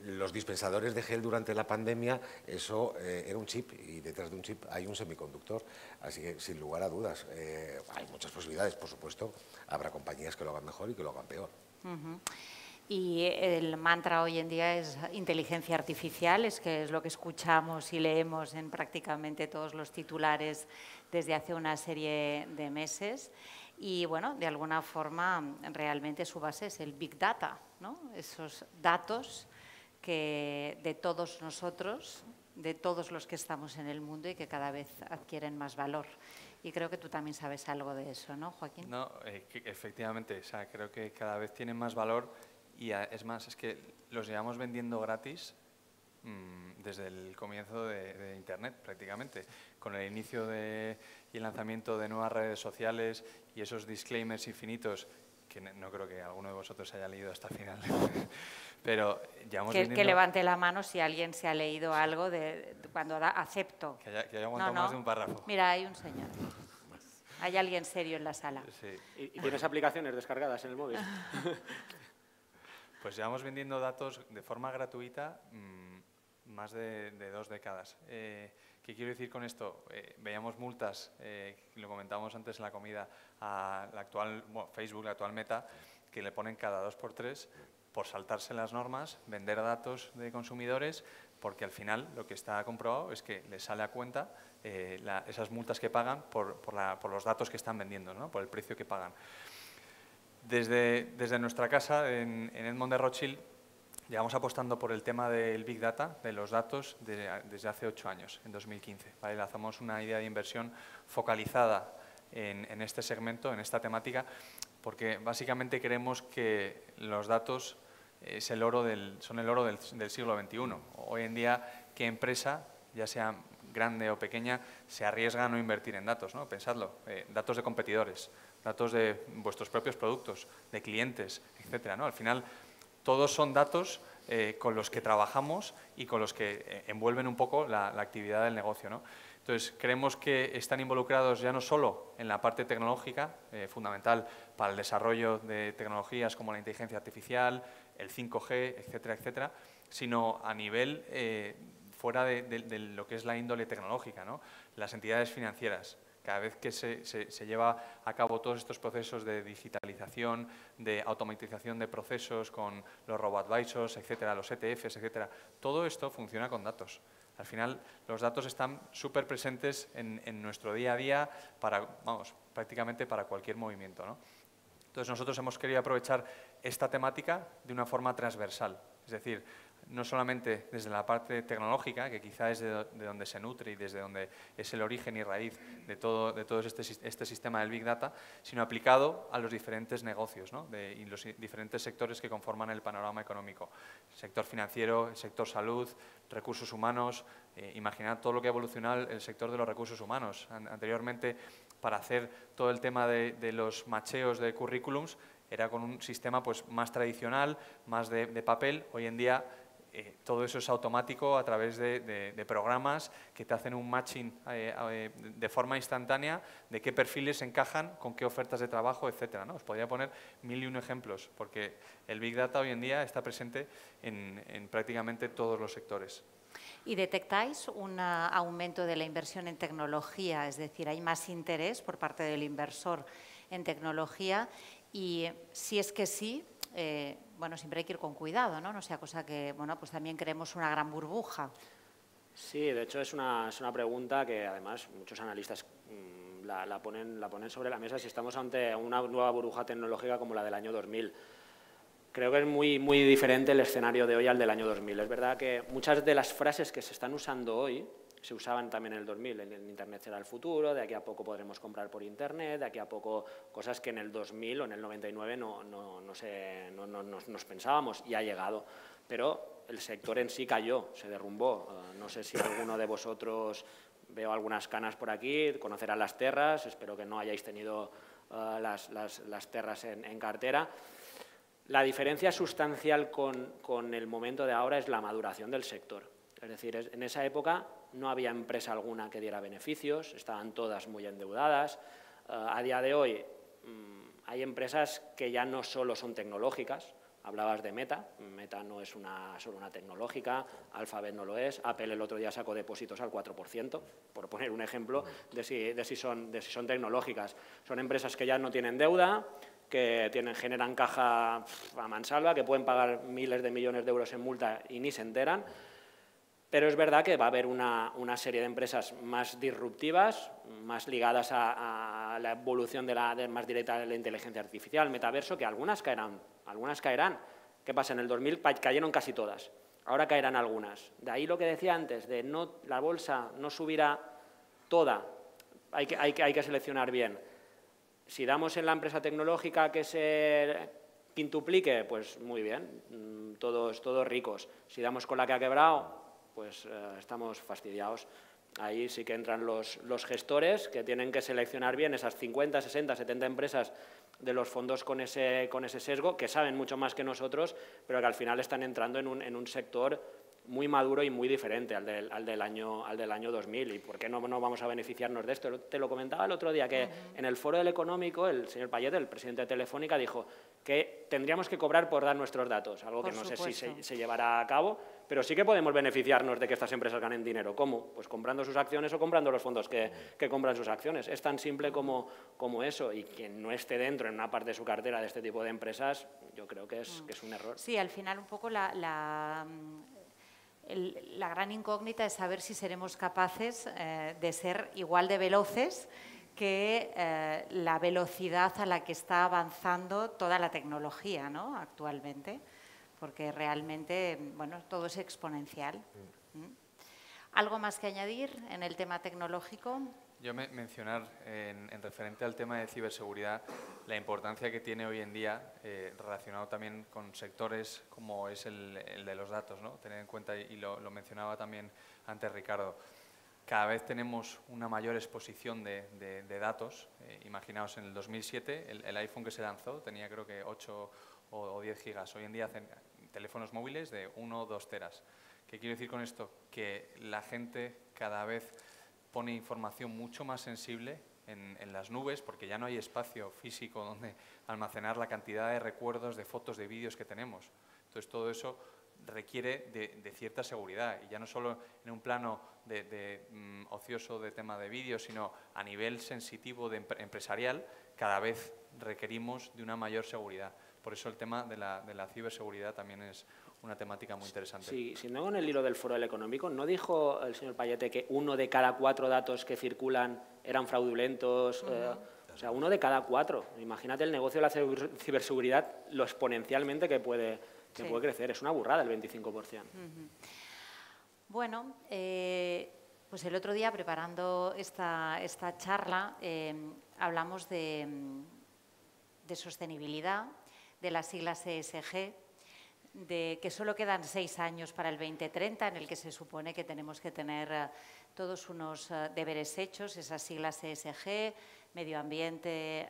Los dispensadores de gel durante la pandemia, eso era un chip, y detrás de un chip hay un semiconductor. Así que, sin lugar a dudas, hay muchas posibilidades. Por supuesto, habrá compañías que lo hagan mejor y que lo hagan peor. Y el mantra hoy en día es inteligencia artificial, es que es lo que escuchamos y leemos en prácticamente todos los titulares desde hace una serie de meses. Y, bueno, de alguna forma, realmente su base es el Big Data, ¿no? Esos datos que de todos nosotros, de todos los que estamos en el mundo y que cada vez adquieren más valor. Y creo que tú también sabes algo de eso, ¿no, Joaquín? No, efectivamente, o sea, creo que cada vez tienen más valor, y es más, es que los llevamos vendiendo gratis desde el comienzo de Internet, prácticamente, con el inicio y el lanzamiento de nuevas redes sociales y esos disclaimers infinitos que no creo que alguno de vosotros haya leído hasta el final. Pero que levante la mano si alguien se ha leído algo de cuando da acepto. Que haya aguantado más de un párrafo. Mira, hay un señor. Hay alguien serio en la sala. Sí. ¿Y tienes aplicaciones descargadas en el móvil? Pues llevamos vendiendo datos de forma gratuita más de 2 décadas. ¿Qué quiero decir con esto? Veíamos multas, lo comentábamos antes en la comida, a la actual Facebook, la actual Meta, que le ponen cada 2 por 3 por saltarse las normas, vender datos de consumidores, porque al final lo que está comprobado es que les sale a cuenta esas multas que pagan por los datos que están vendiendo, ¿no? Por el precio que pagan. Desde nuestra casa en Edmond de Rothschild llevamos apostando por el tema del Big Data, de los datos, desde hace 8 años, en 2015. ¿Vale? Lanzamos una idea de inversión focalizada en este segmento, en esta temática, porque básicamente creemos que los datos son el oro del siglo XXI. Hoy en día, ¿qué empresa, ya sea grande o pequeña, se arriesga a no invertir en datos, ¿no? Pensadlo, datos de competidores, datos de vuestros propios productos, de clientes, etcétera, ¿no? Al final, todos son datos con los que trabajamos y con los que envuelven un poco la actividad del negocio, ¿no? Entonces, creemos que están involucrados ya no solo en la parte tecnológica, fundamental para el desarrollo de tecnologías como la inteligencia artificial, el 5G, etcétera, etcétera, sino a nivel fuera de lo que es la índole tecnológica, ¿no? Las entidades financieras, Cada vez que se lleva a cabo todos estos procesos de digitalización, de automatización de procesos con los robo-advisors, etcétera, los ETFs, etcétera, todo esto funciona con datos. Al final, los datos están súper presentes en nuestro día a día prácticamente para cualquier movimiento, ¿no? Entonces, nosotros hemos querido aprovechar esta temática de una forma transversal. Es decir, no solamente desde la parte tecnológica, que quizá es de donde se nutre y desde donde es el origen y raíz de todo este sistema del Big Data, sino aplicado a los diferentes negocios, ¿no? Y los diferentes sectores que conforman el panorama económico. El sector financiero, el sector salud, recursos humanos. Imaginad todo lo que ha evolucionado el sector de los recursos humanos. Anteriormente, para hacer todo el tema de los macheos de currículums, era con un sistema pues, más tradicional, más de papel. Hoy en día todo eso es automático a través de programas que te hacen un matching de forma instantánea de qué perfiles encajan con qué ofertas de trabajo, etcétera, ¿no? Os podría poner 1001 ejemplos, porque el Big Data hoy en día está presente en prácticamente todos los sectores. ¿Y detectáis un aumento de la inversión en tecnología? Es decir, ¿hay más interés por parte del inversor en tecnología? Y si es que sí, bueno, siempre hay que ir con cuidado, ¿no? No sea cosa que, bueno, pues también creemos una gran burbuja. Sí, de hecho es una pregunta que además muchos analistas la ponen sobre la mesa si estamos ante una nueva burbuja tecnológica como la del año 2000. Creo que es muy diferente el escenario de hoy al del año 2000. Es verdad que muchas de las frases que se están usando hoy se usaban también en el 2000. El Internet será el futuro, de aquí a poco podremos comprar por Internet, de aquí a poco cosas que en el 2000 o en el 99 no nos pensábamos y ha llegado. Pero el sector en sí cayó, se derrumbó. No sé si alguno de vosotros, veo algunas canas por aquí, conocerán las terras, espero que no hayáis tenido las terras en cartera. La diferencia sustancial con el momento de ahora es la maduración del sector. Es decir, en esa época no había empresa alguna que diera beneficios, estaban todas muy endeudadas. A día de hoy hay empresas que ya no solo son tecnológicas. Hablabas de Meta, Meta no es solo una tecnológica, Alphabet no lo es, Apple el otro día sacó depósitos al 4%, por poner un ejemplo de si son tecnológicas. Son empresas que ya no tienen deuda, que generan caja a mansalva, que pueden pagar miles de millones de euros en multa y ni se enteran. Pero es verdad que va a haber una serie de empresas más disruptivas, más ligadas a la evolución más directa de la inteligencia artificial, metaverso, que algunas caerán. ¿Qué pasa? En el 2000 cayeron casi todas, ahora caerán algunas. De ahí lo que decía antes, de la bolsa no subirá toda, hay que seleccionar bien. Si damos en la empresa tecnológica que se quintuplique, pues muy bien, todos ricos. Si damos con la que ha quebrado, pues estamos fastidiados. Ahí sí que entran los gestores que tienen que seleccionar bien esas 50, 60, 70 empresas de los fondos con ese sesgo, que saben mucho más que nosotros, pero que al final están entrando en un sector muy maduro y muy diferente al del año 2000. ¿Y por qué no vamos a beneficiarnos de esto? Te lo comentaba el otro día, que en el Foro del Económico el señor Payet, el presidente de Telefónica, dijo que tendríamos que cobrar por dar nuestros datos, algo que no sé si se llevará a cabo, pero sí que podemos beneficiarnos de que estas empresas ganen dinero. ¿Cómo? Pues comprando sus acciones o comprando los fondos que compran sus acciones. Es tan simple como eso, y quien no esté dentro en una parte de su cartera de este tipo de empresas, yo creo que es un error. Sí, al final un poco la gran incógnita es saber si seremos capaces de ser igual de veloces que la velocidad a la que está avanzando toda la tecnología, ¿no? Actualmente, porque realmente, bueno, todo es exponencial. ¿Algo más que añadir en el tema tecnológico? Yo mencionar, en referente al tema de ciberseguridad, la importancia que tiene hoy en día, relacionado también con sectores como es el de los datos, ¿no? Tener en cuenta, y lo mencionaba también antes Ricardo, cada vez tenemos una mayor exposición de datos. Imaginaos, en el 2007 el iPhone que se lanzó tenía creo que 8 o 10 gigas. Hoy en día hacen teléfonos móviles de 1 o 2 teras. ¿Qué quiero decir con esto? Que la gente cada vez pone información mucho más sensible en las nubes, porque ya no hay espacio físico donde almacenar la cantidad de recuerdos, de fotos, de vídeos que tenemos. Entonces, todo eso requiere de cierta seguridad, y ya no solo en un plano ocioso de tema de vídeo, sino a nivel sensitivo empresarial, cada vez requerimos de una mayor seguridad. Por eso el tema de la ciberseguridad también es una temática muy interesante. Sí, si no, en el hilo del Foro del Económico, ¿no dijo el señor Payete que 1 de cada 4 datos que circulan eran fraudulentos? O sea, 1 de cada 4. Imagínate el negocio de la ciberseguridad, lo exponencialmente que puede crecer. Es una burrada el 25%. Bueno, pues el otro día, preparando esta charla, hablamos de sostenibilidad, de las siglas ESG, de que solo quedan 6 años para el 2030, en el que se supone que tenemos que tener todos unos deberes hechos, esas siglas ESG, medio ambiente,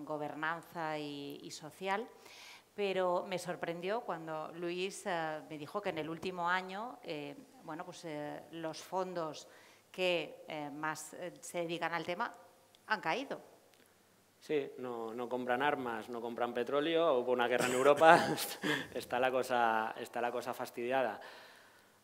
gobernanza y social. Pero me sorprendió cuando Luis me dijo que en el último año los fondos que más se dedican al tema han caído. Sí, no compran armas, no compran petróleo, hubo una guerra en Europa, está la cosa fastidiada.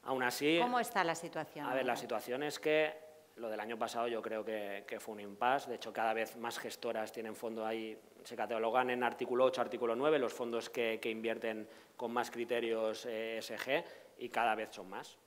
Aún así… ¿Cómo está la situación? A ver, la situación es que lo del año pasado yo creo que fue un impasse. De hecho, cada vez más gestoras tienen fondo ahí, se catalogan en artículo 8, artículo 9, los fondos que invierten con más criterios ESG, y cada vez son más.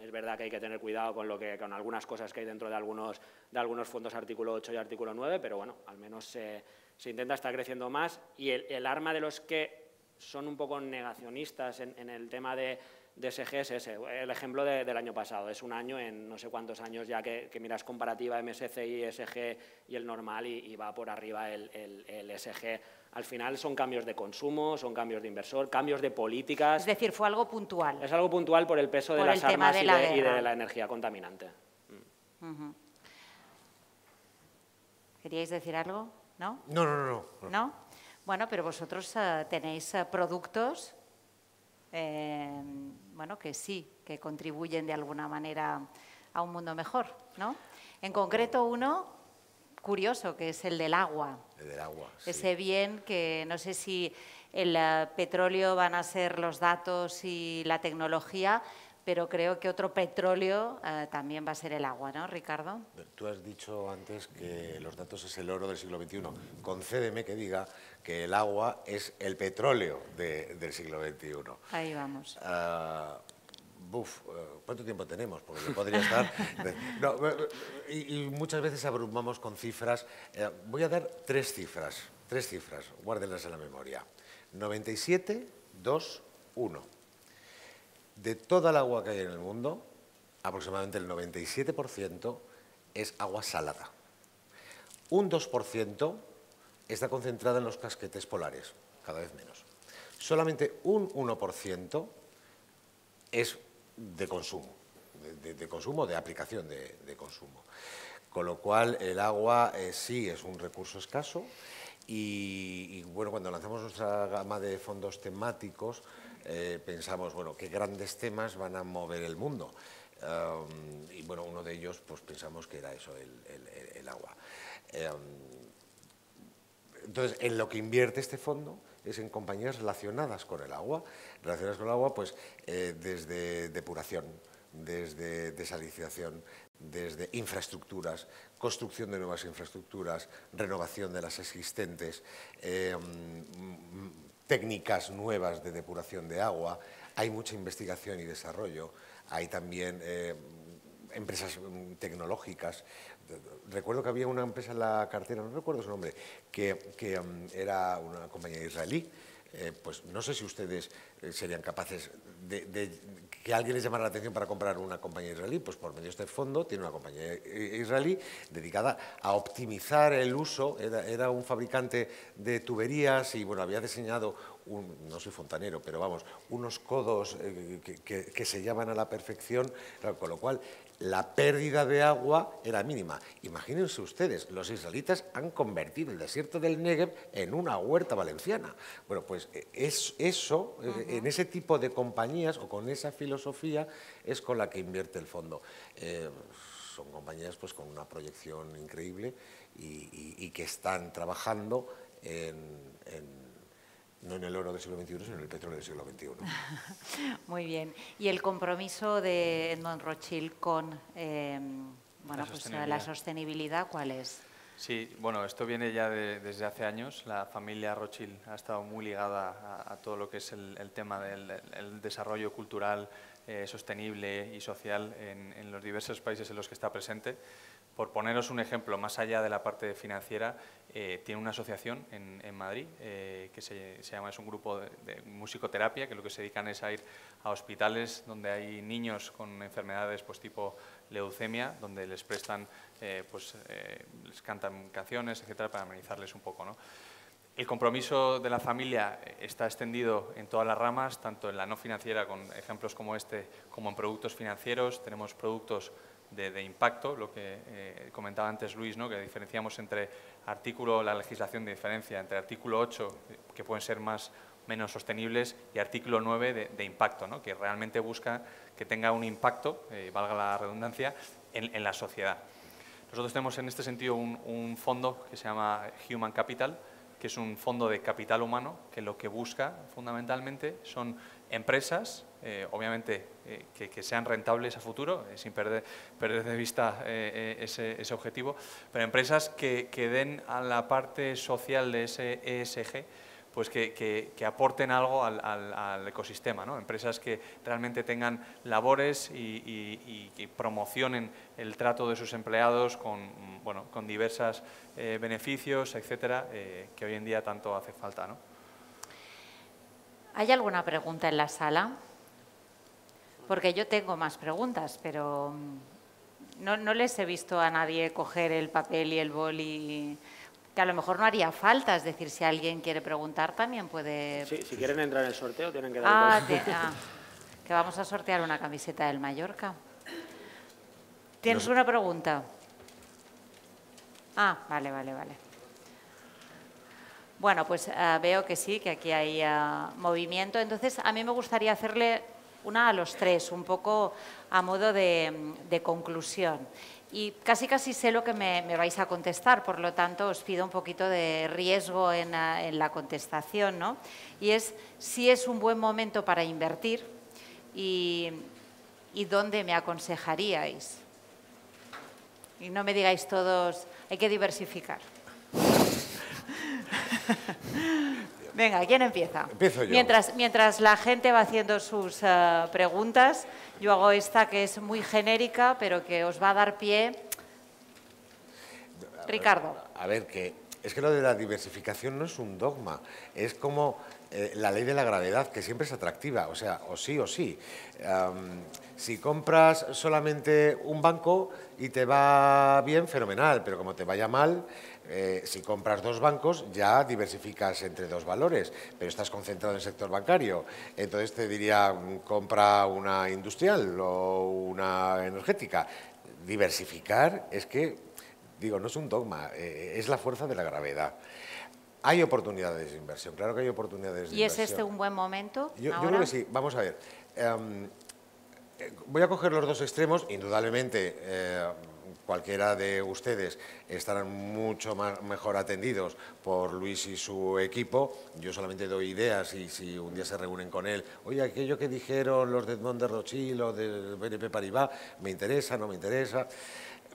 Es verdad que hay que tener cuidado con algunas cosas que hay dentro de algunos fondos artículo 8 y artículo 9, pero bueno, al menos se intenta estar creciendo más. Y el arma de los que son un poco negacionistas en el tema de ESG es ese, el ejemplo del año pasado. Es un año en no sé cuántos años ya que miras comparativa MSCI, ESG y el normal, y va por arriba el ESG. Al final son cambios de consumo, son cambios de inversor, cambios de políticas. Es decir, fue algo puntual. Es algo puntual por el peso de las armas y de la energía contaminante. ¿Queríais decir algo? ¿No? No. Bueno, pero vosotros tenéis productos que sí, que contribuyen de alguna manera a un mundo mejor, ¿no? En concreto uno curioso, que es el del agua. El del agua, sí. Ese bien que no sé si el petróleo van a ser los datos y la tecnología, pero creo que otro petróleo también va a ser el agua, ¿no, Ricardo? Tú has dicho antes que los datos es el oro del siglo XXI. Concédeme que diga que el agua es el petróleo del siglo XXI. Ahí vamos. ¿Cuánto tiempo tenemos? Porque yo podría estar… y muchas veces abrumamos con cifras. Voy a dar tres cifras, guárdenlas en la memoria. 97, 2, 1. De toda el agua que hay en el mundo, aproximadamente el 97% es agua salada. Un 2% está concentrada en los casquetes polares, cada vez menos. Solamente un 1% es de consumo, de aplicación de consumo. Con lo cual, el agua sí es un recurso escaso y bueno, cuando lanzamos nuestra gama de fondos temáticos, pensamos, bueno, qué grandes temas van a mover el mundo. Y bueno, uno de ellos, pues pensamos que era eso, el agua. Entonces, en lo que invierte este fondo es en compañías relacionadas con el agua. Relacionadas con el agua, pues desde depuración, desde desalinización, desde infraestructuras, construcción de nuevas infraestructuras, renovación de las existentes, técnicas nuevas de depuración de agua. Hay mucha investigación y desarrollo. Hay también empresas tecnológicas. Recuerdo que había una empresa en la cartera, no recuerdo su nombre, que era una compañía israelí. Pues no sé si ustedes serían capaces de que alguien les llamara la atención para comprar una compañía israelí. Pues por medio de este fondo tiene una compañía israelí dedicada a optimizar el uso. Era un fabricante de tuberías y bueno, había diseñado, no soy fontanero, pero vamos, unos codos que se llaman a la perfección, con lo cual la pérdida de agua era mínima. Imagínense ustedes, los israelitas han convertido el desierto del Negev en una huerta valenciana. Bueno, pues eso, en ese tipo de compañías o con esa filosofía es con la que invierte el fondo. Son compañías pues con una proyección increíble y que están trabajando No en el oro del siglo XXI, sino en el petróleo del siglo XXI. Muy bien. ¿Y el compromiso de Edmond Rothschild con la sostenibilidad cuál es? Sí, bueno, esto viene ya desde hace años. La familia Rothschild ha estado muy ligada a todo lo que es el tema del desarrollo cultural, sostenible y social en los diversos países en los que está presente. Por poneros un ejemplo, más allá de la parte financiera, tiene una asociación en Madrid que se llama, es un grupo de musicoterapia, que lo que se dedican es a ir a hospitales donde hay niños con enfermedades pues, tipo leucemia, donde les prestan, les cantan canciones, etcétera, para amenizarles un poco, ¿no? El compromiso de la familia está extendido en todas las ramas, tanto en la no financiera, con ejemplos como este, como en productos financieros. Tenemos productos de impacto, lo que comentaba antes Luis, ¿no? Que diferenciamos entre la legislación de diferencia entre artículo 8, que pueden ser menos sostenibles, y artículo 9 de impacto, ¿no? Que realmente busca que tenga un impacto, valga la redundancia, en la sociedad. Nosotros tenemos en este sentido un fondo que se llama Human Capital, que es un fondo de capital humano que lo que busca fundamentalmente son empresas, obviamente que sean rentables a futuro, sin perder de vista ese objetivo, pero empresas que den a la parte social de ese ESG, pues que aporten algo al ecosistema, ¿no? Empresas que realmente tengan labores y promocionen el trato de sus empleados con diversos beneficios, etcétera, que hoy en día tanto hace falta, ¿no? ¿Hay alguna pregunta en la sala? Porque yo tengo más preguntas, pero no les he visto a nadie coger el papel y el boli, que a lo mejor no haría falta. Es decir, si alguien quiere preguntar también puede... Sí, si quieren entrar en el sorteo tienen que dar... Que vamos a sortear una camiseta del Mallorca. ¿Tienes una pregunta? Vale. Bueno, pues veo que sí, que aquí hay movimiento. Entonces, a mí me gustaría hacerle una a los tres, un poco a modo de conclusión. Y casi sé lo que me vais a contestar, por lo tanto, os pido un poquito de riesgo en la contestación, ¿no? Y es si es un buen momento para invertir y dónde me aconsejaríais. Y no me digáis todos, hay que diversificar. Venga, ¿quién empieza? Empiezo yo. Mientras la gente va haciendo sus preguntas, yo hago esta que es muy genérica, pero que os va a dar pie. Ricardo. A ver, es que lo de la diversificación no es un dogma, es como la ley de la gravedad, que siempre es atractiva, o sea, o sí o sí. Si compras solamente un banco y te va bien, fenomenal, pero como te vaya mal, si compras dos bancos ya diversificas entre dos valores, pero estás concentrado en el sector bancario. Entonces te diría, compra una industrial o una energética. Diversificar es que, digo, no es un dogma, es la fuerza de la gravedad. Hay oportunidades de inversión, claro que hay oportunidades de inversión. ¿Y es este un buen momento? Yo creo que sí. Vamos a ver. Voy a coger los dos extremos. Indudablemente, cualquiera de ustedes estarán mucho mejor atendidos por Luis y su equipo. Yo solamente doy ideas y si un día se reúnen con él, oye, aquello que dijeron los de Edmond de Rothschild o del BNP Paribas, ¿me interesa, no me interesa?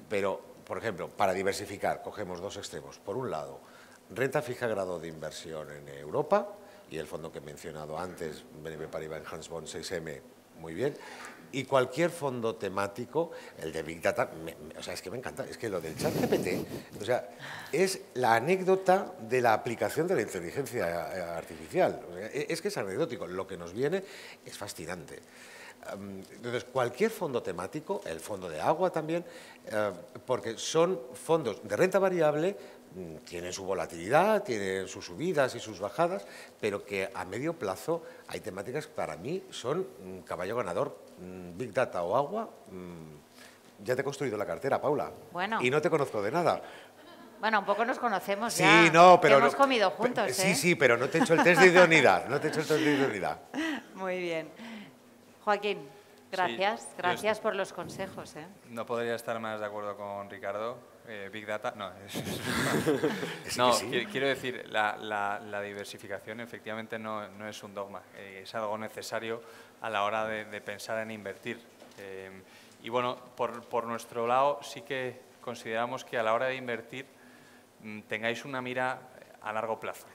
Pero, por ejemplo, para diversificar, cogemos dos extremos. Por un lado, renta fija grado de inversión en Europa y el fondo que he mencionado antes, BNP Paribas Enhanced Bond 6M, muy bien. Y cualquier fondo temático, el de Big Data, o sea, es que me encanta, es que lo del ChatGPT, o sea, es la anécdota de la aplicación de la inteligencia artificial. O sea, es que es anecdótico, lo que nos viene es fascinante. Entonces, cualquier fondo temático, el fondo de agua también, porque son fondos de renta variable, tienen su volatilidad, tienen sus subidas y sus bajadas, pero que a medio plazo hay temáticas que para mí son caballo ganador. Big Data o agua, ya te he construido la cartera, Paula, y no te conozco de nada. Bueno, un poco nos conocemos sí, ya. No, pero hemos comido juntos, ¿eh? Sí, pero no te he hecho el test de idoneidad, Muy bien. Joaquín, gracias por los consejos, ¿eh? No podría estar más de acuerdo con Ricardo. Big Data, no. Sí, No, sí. quiero decir, la diversificación efectivamente no es un dogma, es algo necesario a la hora de pensar en invertir. Y bueno, por nuestro lado sí que consideramos que a la hora de invertir tengáis una mira a largo plazo.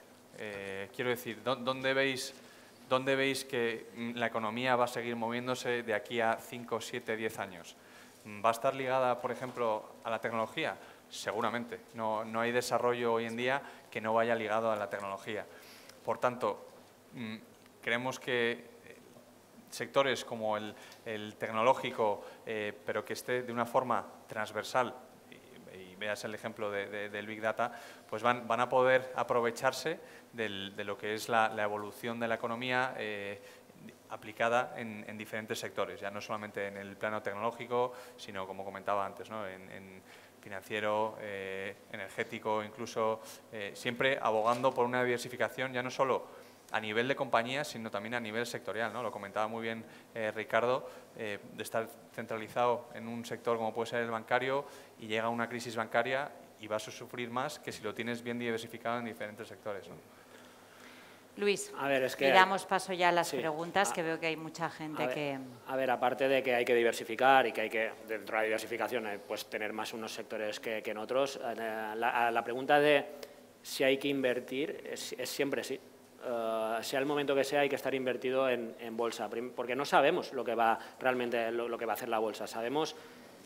Quiero decir, ¿dónde veis que la economía va a seguir moviéndose de aquí a 5, 7, 10 años? ¿Va a estar ligada, por ejemplo, a la tecnología? Seguramente. No hay desarrollo hoy en día que no vaya ligado a la tecnología. Por tanto, creemos que sectores como el tecnológico, pero que esté de una forma transversal, y veas el ejemplo del Big Data, pues van a poder aprovecharse de lo que es la evolución de la economía aplicada en diferentes sectores, ya no solamente en el plano tecnológico, sino, como comentaba antes, ¿no? en financiero, energético, incluso siempre abogando por una diversificación ya no solo a nivel de compañías, sino también a nivel sectorial, ¿no? Lo comentaba muy bien Ricardo, de estar centralizado en un sector como puede ser el bancario y llega una crisis bancaria y vas a sufrir más que si lo tienes bien diversificado en diferentes sectores, ¿no? Luis, A ver, es que y damos paso ya a las sí. preguntas, que veo que hay mucha gente que... A ver, aparte de que hay que diversificar y que hay que, dentro de la diversificación, pues tener más unos sectores que en otros, la pregunta de si hay que invertir es siempre sí. Sea el momento que sea, hay que estar invertido en bolsa, porque no sabemos lo que va realmente lo que va a hacer la bolsa. Sabemos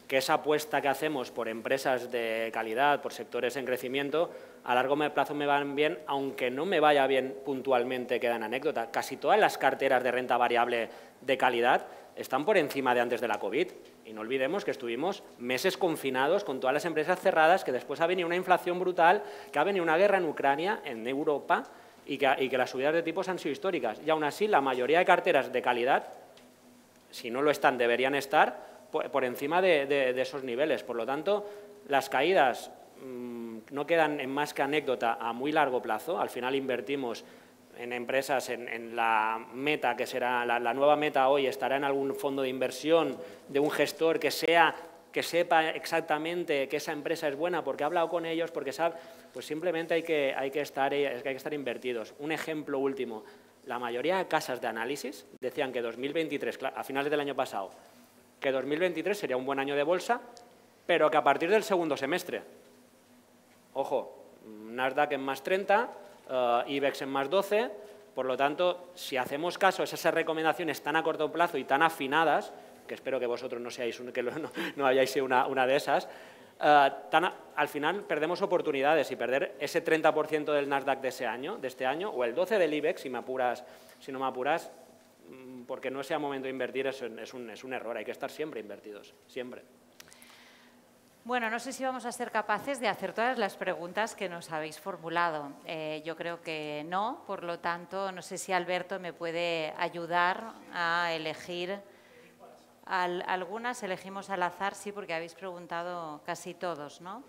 que esa apuesta que hacemos por empresas de calidad, por sectores en crecimiento, a largo plazo me van bien, aunque no me vaya bien puntualmente, queda en anécdota. Casi todas las carteras de renta variable de calidad están por encima de antes de la COVID. Y no olvidemos que estuvimos meses confinados con todas las empresas cerradas, que después ha venido una inflación brutal, que ha venido una guerra en Ucrania, en Europa, y que las subidas de tipos han sido históricas. Y aún así, la mayoría de carteras de calidad, si no lo están, deberían estar por encima de esos niveles. Por lo tanto, las caídas no quedan en más que anécdota a muy largo plazo. Al final invertimos en empresas, en la meta, que será la nueva meta hoy, estará en algún fondo de inversión de un gestor que sepa exactamente que esa empresa es buena porque ha hablado con ellos, porque sabe, pues simplemente hay que estar invertidos. Un ejemplo último, la mayoría de casas de análisis decían que 2023, a finales del año pasado, que 2023 sería un buen año de bolsa, pero que a partir del segundo semestre, ojo, Nasdaq en más 30, IBEX en más 12, por lo tanto, si hacemos caso a esas recomendaciones tan a corto plazo y tan afinadas, que espero que vosotros no seáis no hayáis sido una de esas, al final perdemos oportunidades, y perder ese 30% del Nasdaq de este año, o el 12% del IBEX, si no me apuras, porque no sea momento de invertir, es un error. Hay que estar siempre invertidos, siempre. Bueno, no sé si vamos a ser capaces de hacer todas las preguntas que nos habéis formulado. Yo creo que no, por lo tanto, no sé si Alberto me puede ayudar a elegir. Algunas elegimos al azar, sí, porque habéis preguntado casi todos, ¿no?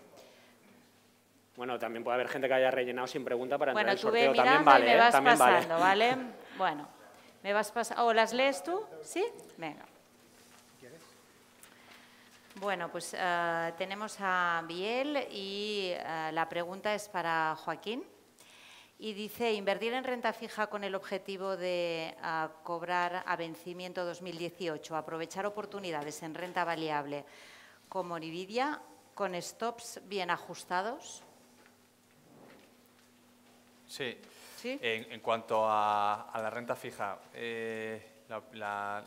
Bueno, también puede haber gente que haya rellenado sin pregunta para entrar Bueno, al tú ve sorteo. mirando También vale, y me vas también pasando, vale. ¿vale? Bueno, me vas pasando. ¿O las lees tú? ¿Sí? Venga. Bueno, pues tenemos a Biel y la pregunta es para Joaquín. Y dice, invertir en renta fija con el objetivo de cobrar a vencimiento 2018, aprovechar oportunidades en renta variable como Nvidia, con stops bien ajustados. Sí. ¿Sí? En cuanto a la renta fija, la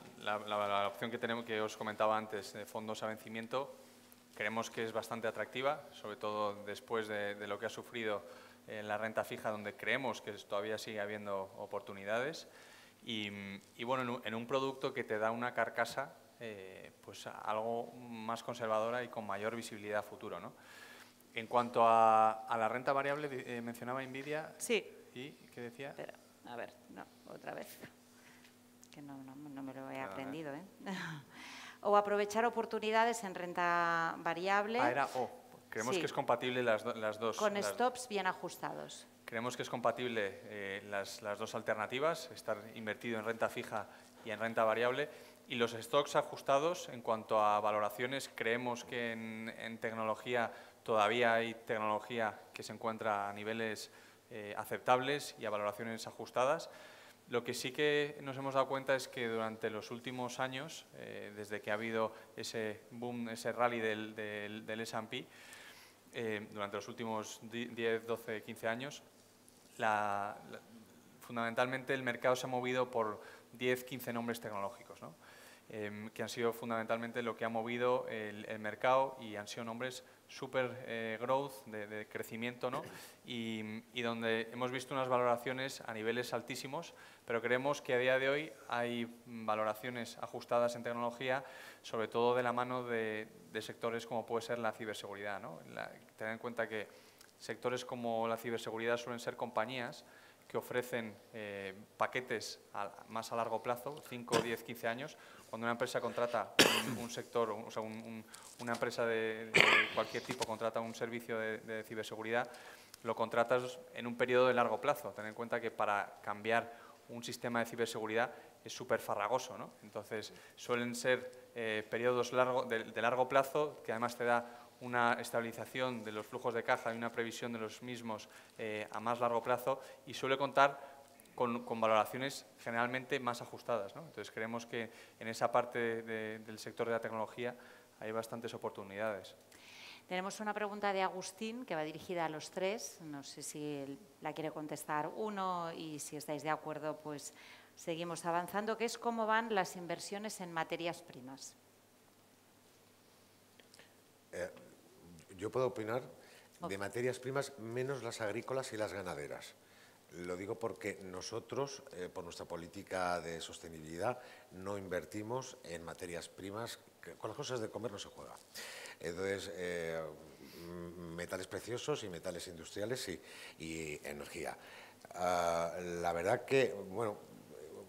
opción que os comentaba antes de fondos a vencimiento, creemos que es bastante atractiva, sobre todo después de lo que ha sufrido la renta fija, donde creemos que todavía sigue habiendo oportunidades. Y bueno, en un producto que te da una carcasa pues algo más conservadora y con mayor visibilidad a futuro, ¿no? En cuanto a la renta variable, mencionaba Nvidia. Sí. ¿Y qué decía? Espera, a ver, no, otra vez. Que no me lo he aprendido, ¿eh? O aprovechar oportunidades en renta variable. Era O. Creemos que es compatible las dos. Con stops bien ajustados. Creemos que es compatible las dos alternativas, estar invertido en renta fija y en renta variable. Y los stocks ajustados, en cuanto a valoraciones, creemos que en tecnología todavía hay tecnología que se encuentra a niveles aceptables y a valoraciones ajustadas. Lo que sí que nos hemos dado cuenta es que durante los últimos años, desde que ha habido ese boom, ese rally del S&P, durante los últimos 10, 12, 15 años, fundamentalmente el mercado se ha movido por 10, 15 nombres tecnológicos, ¿no? Que han sido fundamentalmente lo que ha movido el mercado y han sido nombres super growth, de crecimiento, ¿no? Y donde hemos visto unas valoraciones a niveles altísimos, pero creemos que a día de hoy hay valoraciones ajustadas en tecnología, sobre todo de la mano de sectores como puede ser la ciberseguridad, ¿no? Tener en cuenta que sectores como la ciberseguridad suelen ser compañías que ofrecen paquetes más a largo plazo, 5, 10, 15 años. Cuando una empresa contrata un sector, o sea, una empresa de cualquier tipo contrata un servicio de ciberseguridad, lo contratas en un periodo de largo plazo. Ten en cuenta que para cambiar un sistema de ciberseguridad es súper farragoso, ¿no? Entonces, suelen ser periodos de largo plazo, que además te da una estabilización de los flujos de caja y una previsión de los mismos a más largo plazo, y suele contar con valoraciones generalmente más ajustadas, ¿no? Entonces, creemos que en esa parte del sector de la tecnología hay bastantes oportunidades. Tenemos una pregunta de Agustín que va dirigida a los tres. No sé si la quiere contestar uno y si estáis de acuerdo, pues seguimos avanzando, que es cómo van las inversiones en materias primas. Yo puedo opinar de materias primas menos las agrícolas y las ganaderas. Lo digo porque nosotros, por nuestra política de sostenibilidad, no invertimos en materias primas, con las cosas de comer no se juega. Entonces, metales preciosos y metales industriales y energía. La verdad que, bueno,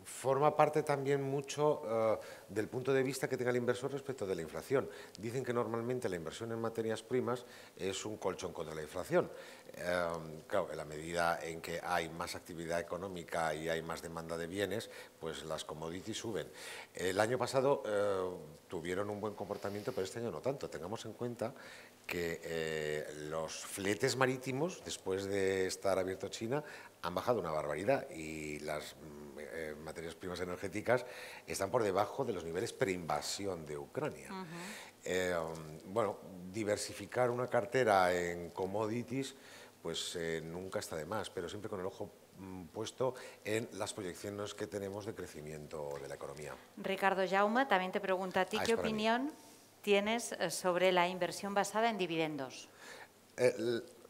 forma parte también mucho del punto de vista que tenga el inversor respecto de la inflación. Dicen que normalmente la inversión en materias primas es un colchón contra la inflación. Claro, en la medida en que hay más actividad económica y hay más demanda de bienes, pues las commodities suben. El año pasado tuvieron un buen comportamiento, pero este año no tanto. Tengamos en cuenta que los fletes marítimos, después de estar abierto China, han bajado una barbaridad y las materias primas energéticas están por debajo de los niveles preinvasión de Ucrania. Bueno, diversificar una cartera en commodities pues nunca está de más, pero siempre con el ojo puesto en las proyecciones que tenemos de crecimiento de la economía. Ricardo Jaume también te pregunta a ti, ¿qué opinión tienes sobre la inversión basada en dividendos?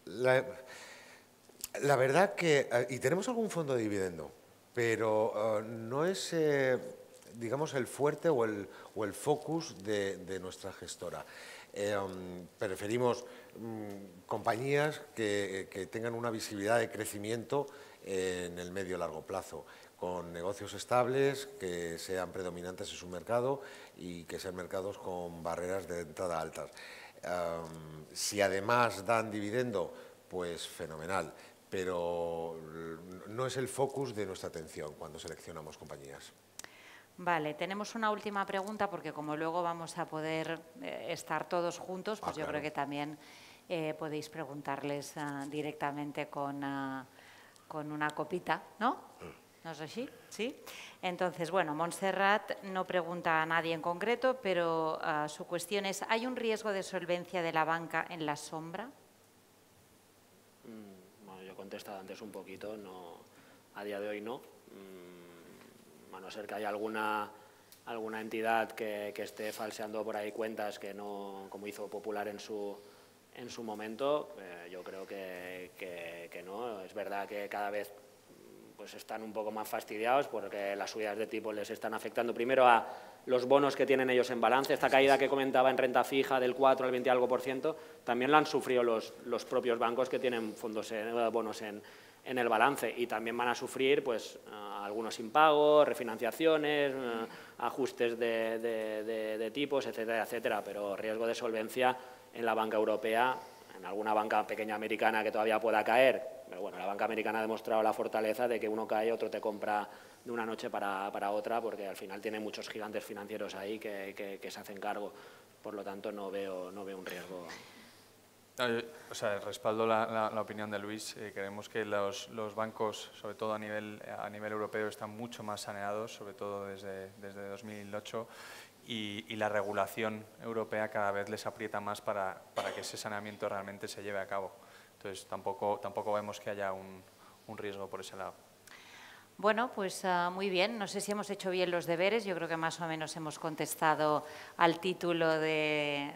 La verdad que, y tenemos algún fondo de dividendo, pero no es, digamos, el fuerte o el focus de nuestra gestora. Preferimos compañías que tengan una visibilidad de crecimiento en el medio y largo plazo, con negocios estables, que sean predominantes en su mercado y que sean mercados con barreras de entrada altas. Si además dan dividendo, pues fenomenal, pero no es el focus de nuestra atención cuando seleccionamos compañías. Vale, tenemos una última pregunta porque como luego vamos a poder estar todos juntos, pues yo creo que también podéis preguntarles directamente con una copita, ¿no? ¿No es así? ¿Sí? Entonces, bueno, Montserrat no pregunta a nadie en concreto, pero su cuestión es, ¿hay un riesgo de solvencia de la banca en la sombra? Bueno, yo he contestado antes un poquito, no, a día de hoy no. A no ser que haya alguna entidad que esté falseando por ahí cuentas que no, como hizo Popular en su momento, yo creo que no. Es verdad que cada vez pues están un poco más fastidiados porque las subidas de tipo les están afectando primero a los bonos que tienen ellos en balance. Esta caída que comentaba en renta fija del 4 al 20 algo %, también la han sufrido los propios bancos que tienen bonos en el balance, y también van a sufrir pues algunos impagos, refinanciaciones, ajustes de tipos, etcétera, etcétera, pero riesgo de solvencia en la banca europea, en alguna banca pequeña americana que todavía pueda caer, pero bueno, la banca americana ha demostrado la fortaleza de que uno cae, otro te compra de una noche para otra, porque al final tiene muchos gigantes financieros ahí que se hacen cargo, por lo tanto no veo un riesgo. O sea, respaldo la opinión de Luis. Creemos que los bancos, sobre todo a nivel europeo, están mucho más saneados, sobre todo desde 2008, y la regulación europea cada vez les aprieta más para que ese saneamiento realmente se lleve a cabo. Entonces, tampoco vemos que haya un riesgo por ese lado. Bueno, pues muy bien. No sé si hemos hecho bien los deberes. Yo creo que más o menos hemos contestado al título de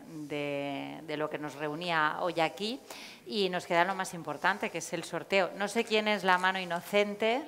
lo que nos reunía hoy aquí. Y nos queda lo más importante, que es el sorteo. No sé quién es la mano inocente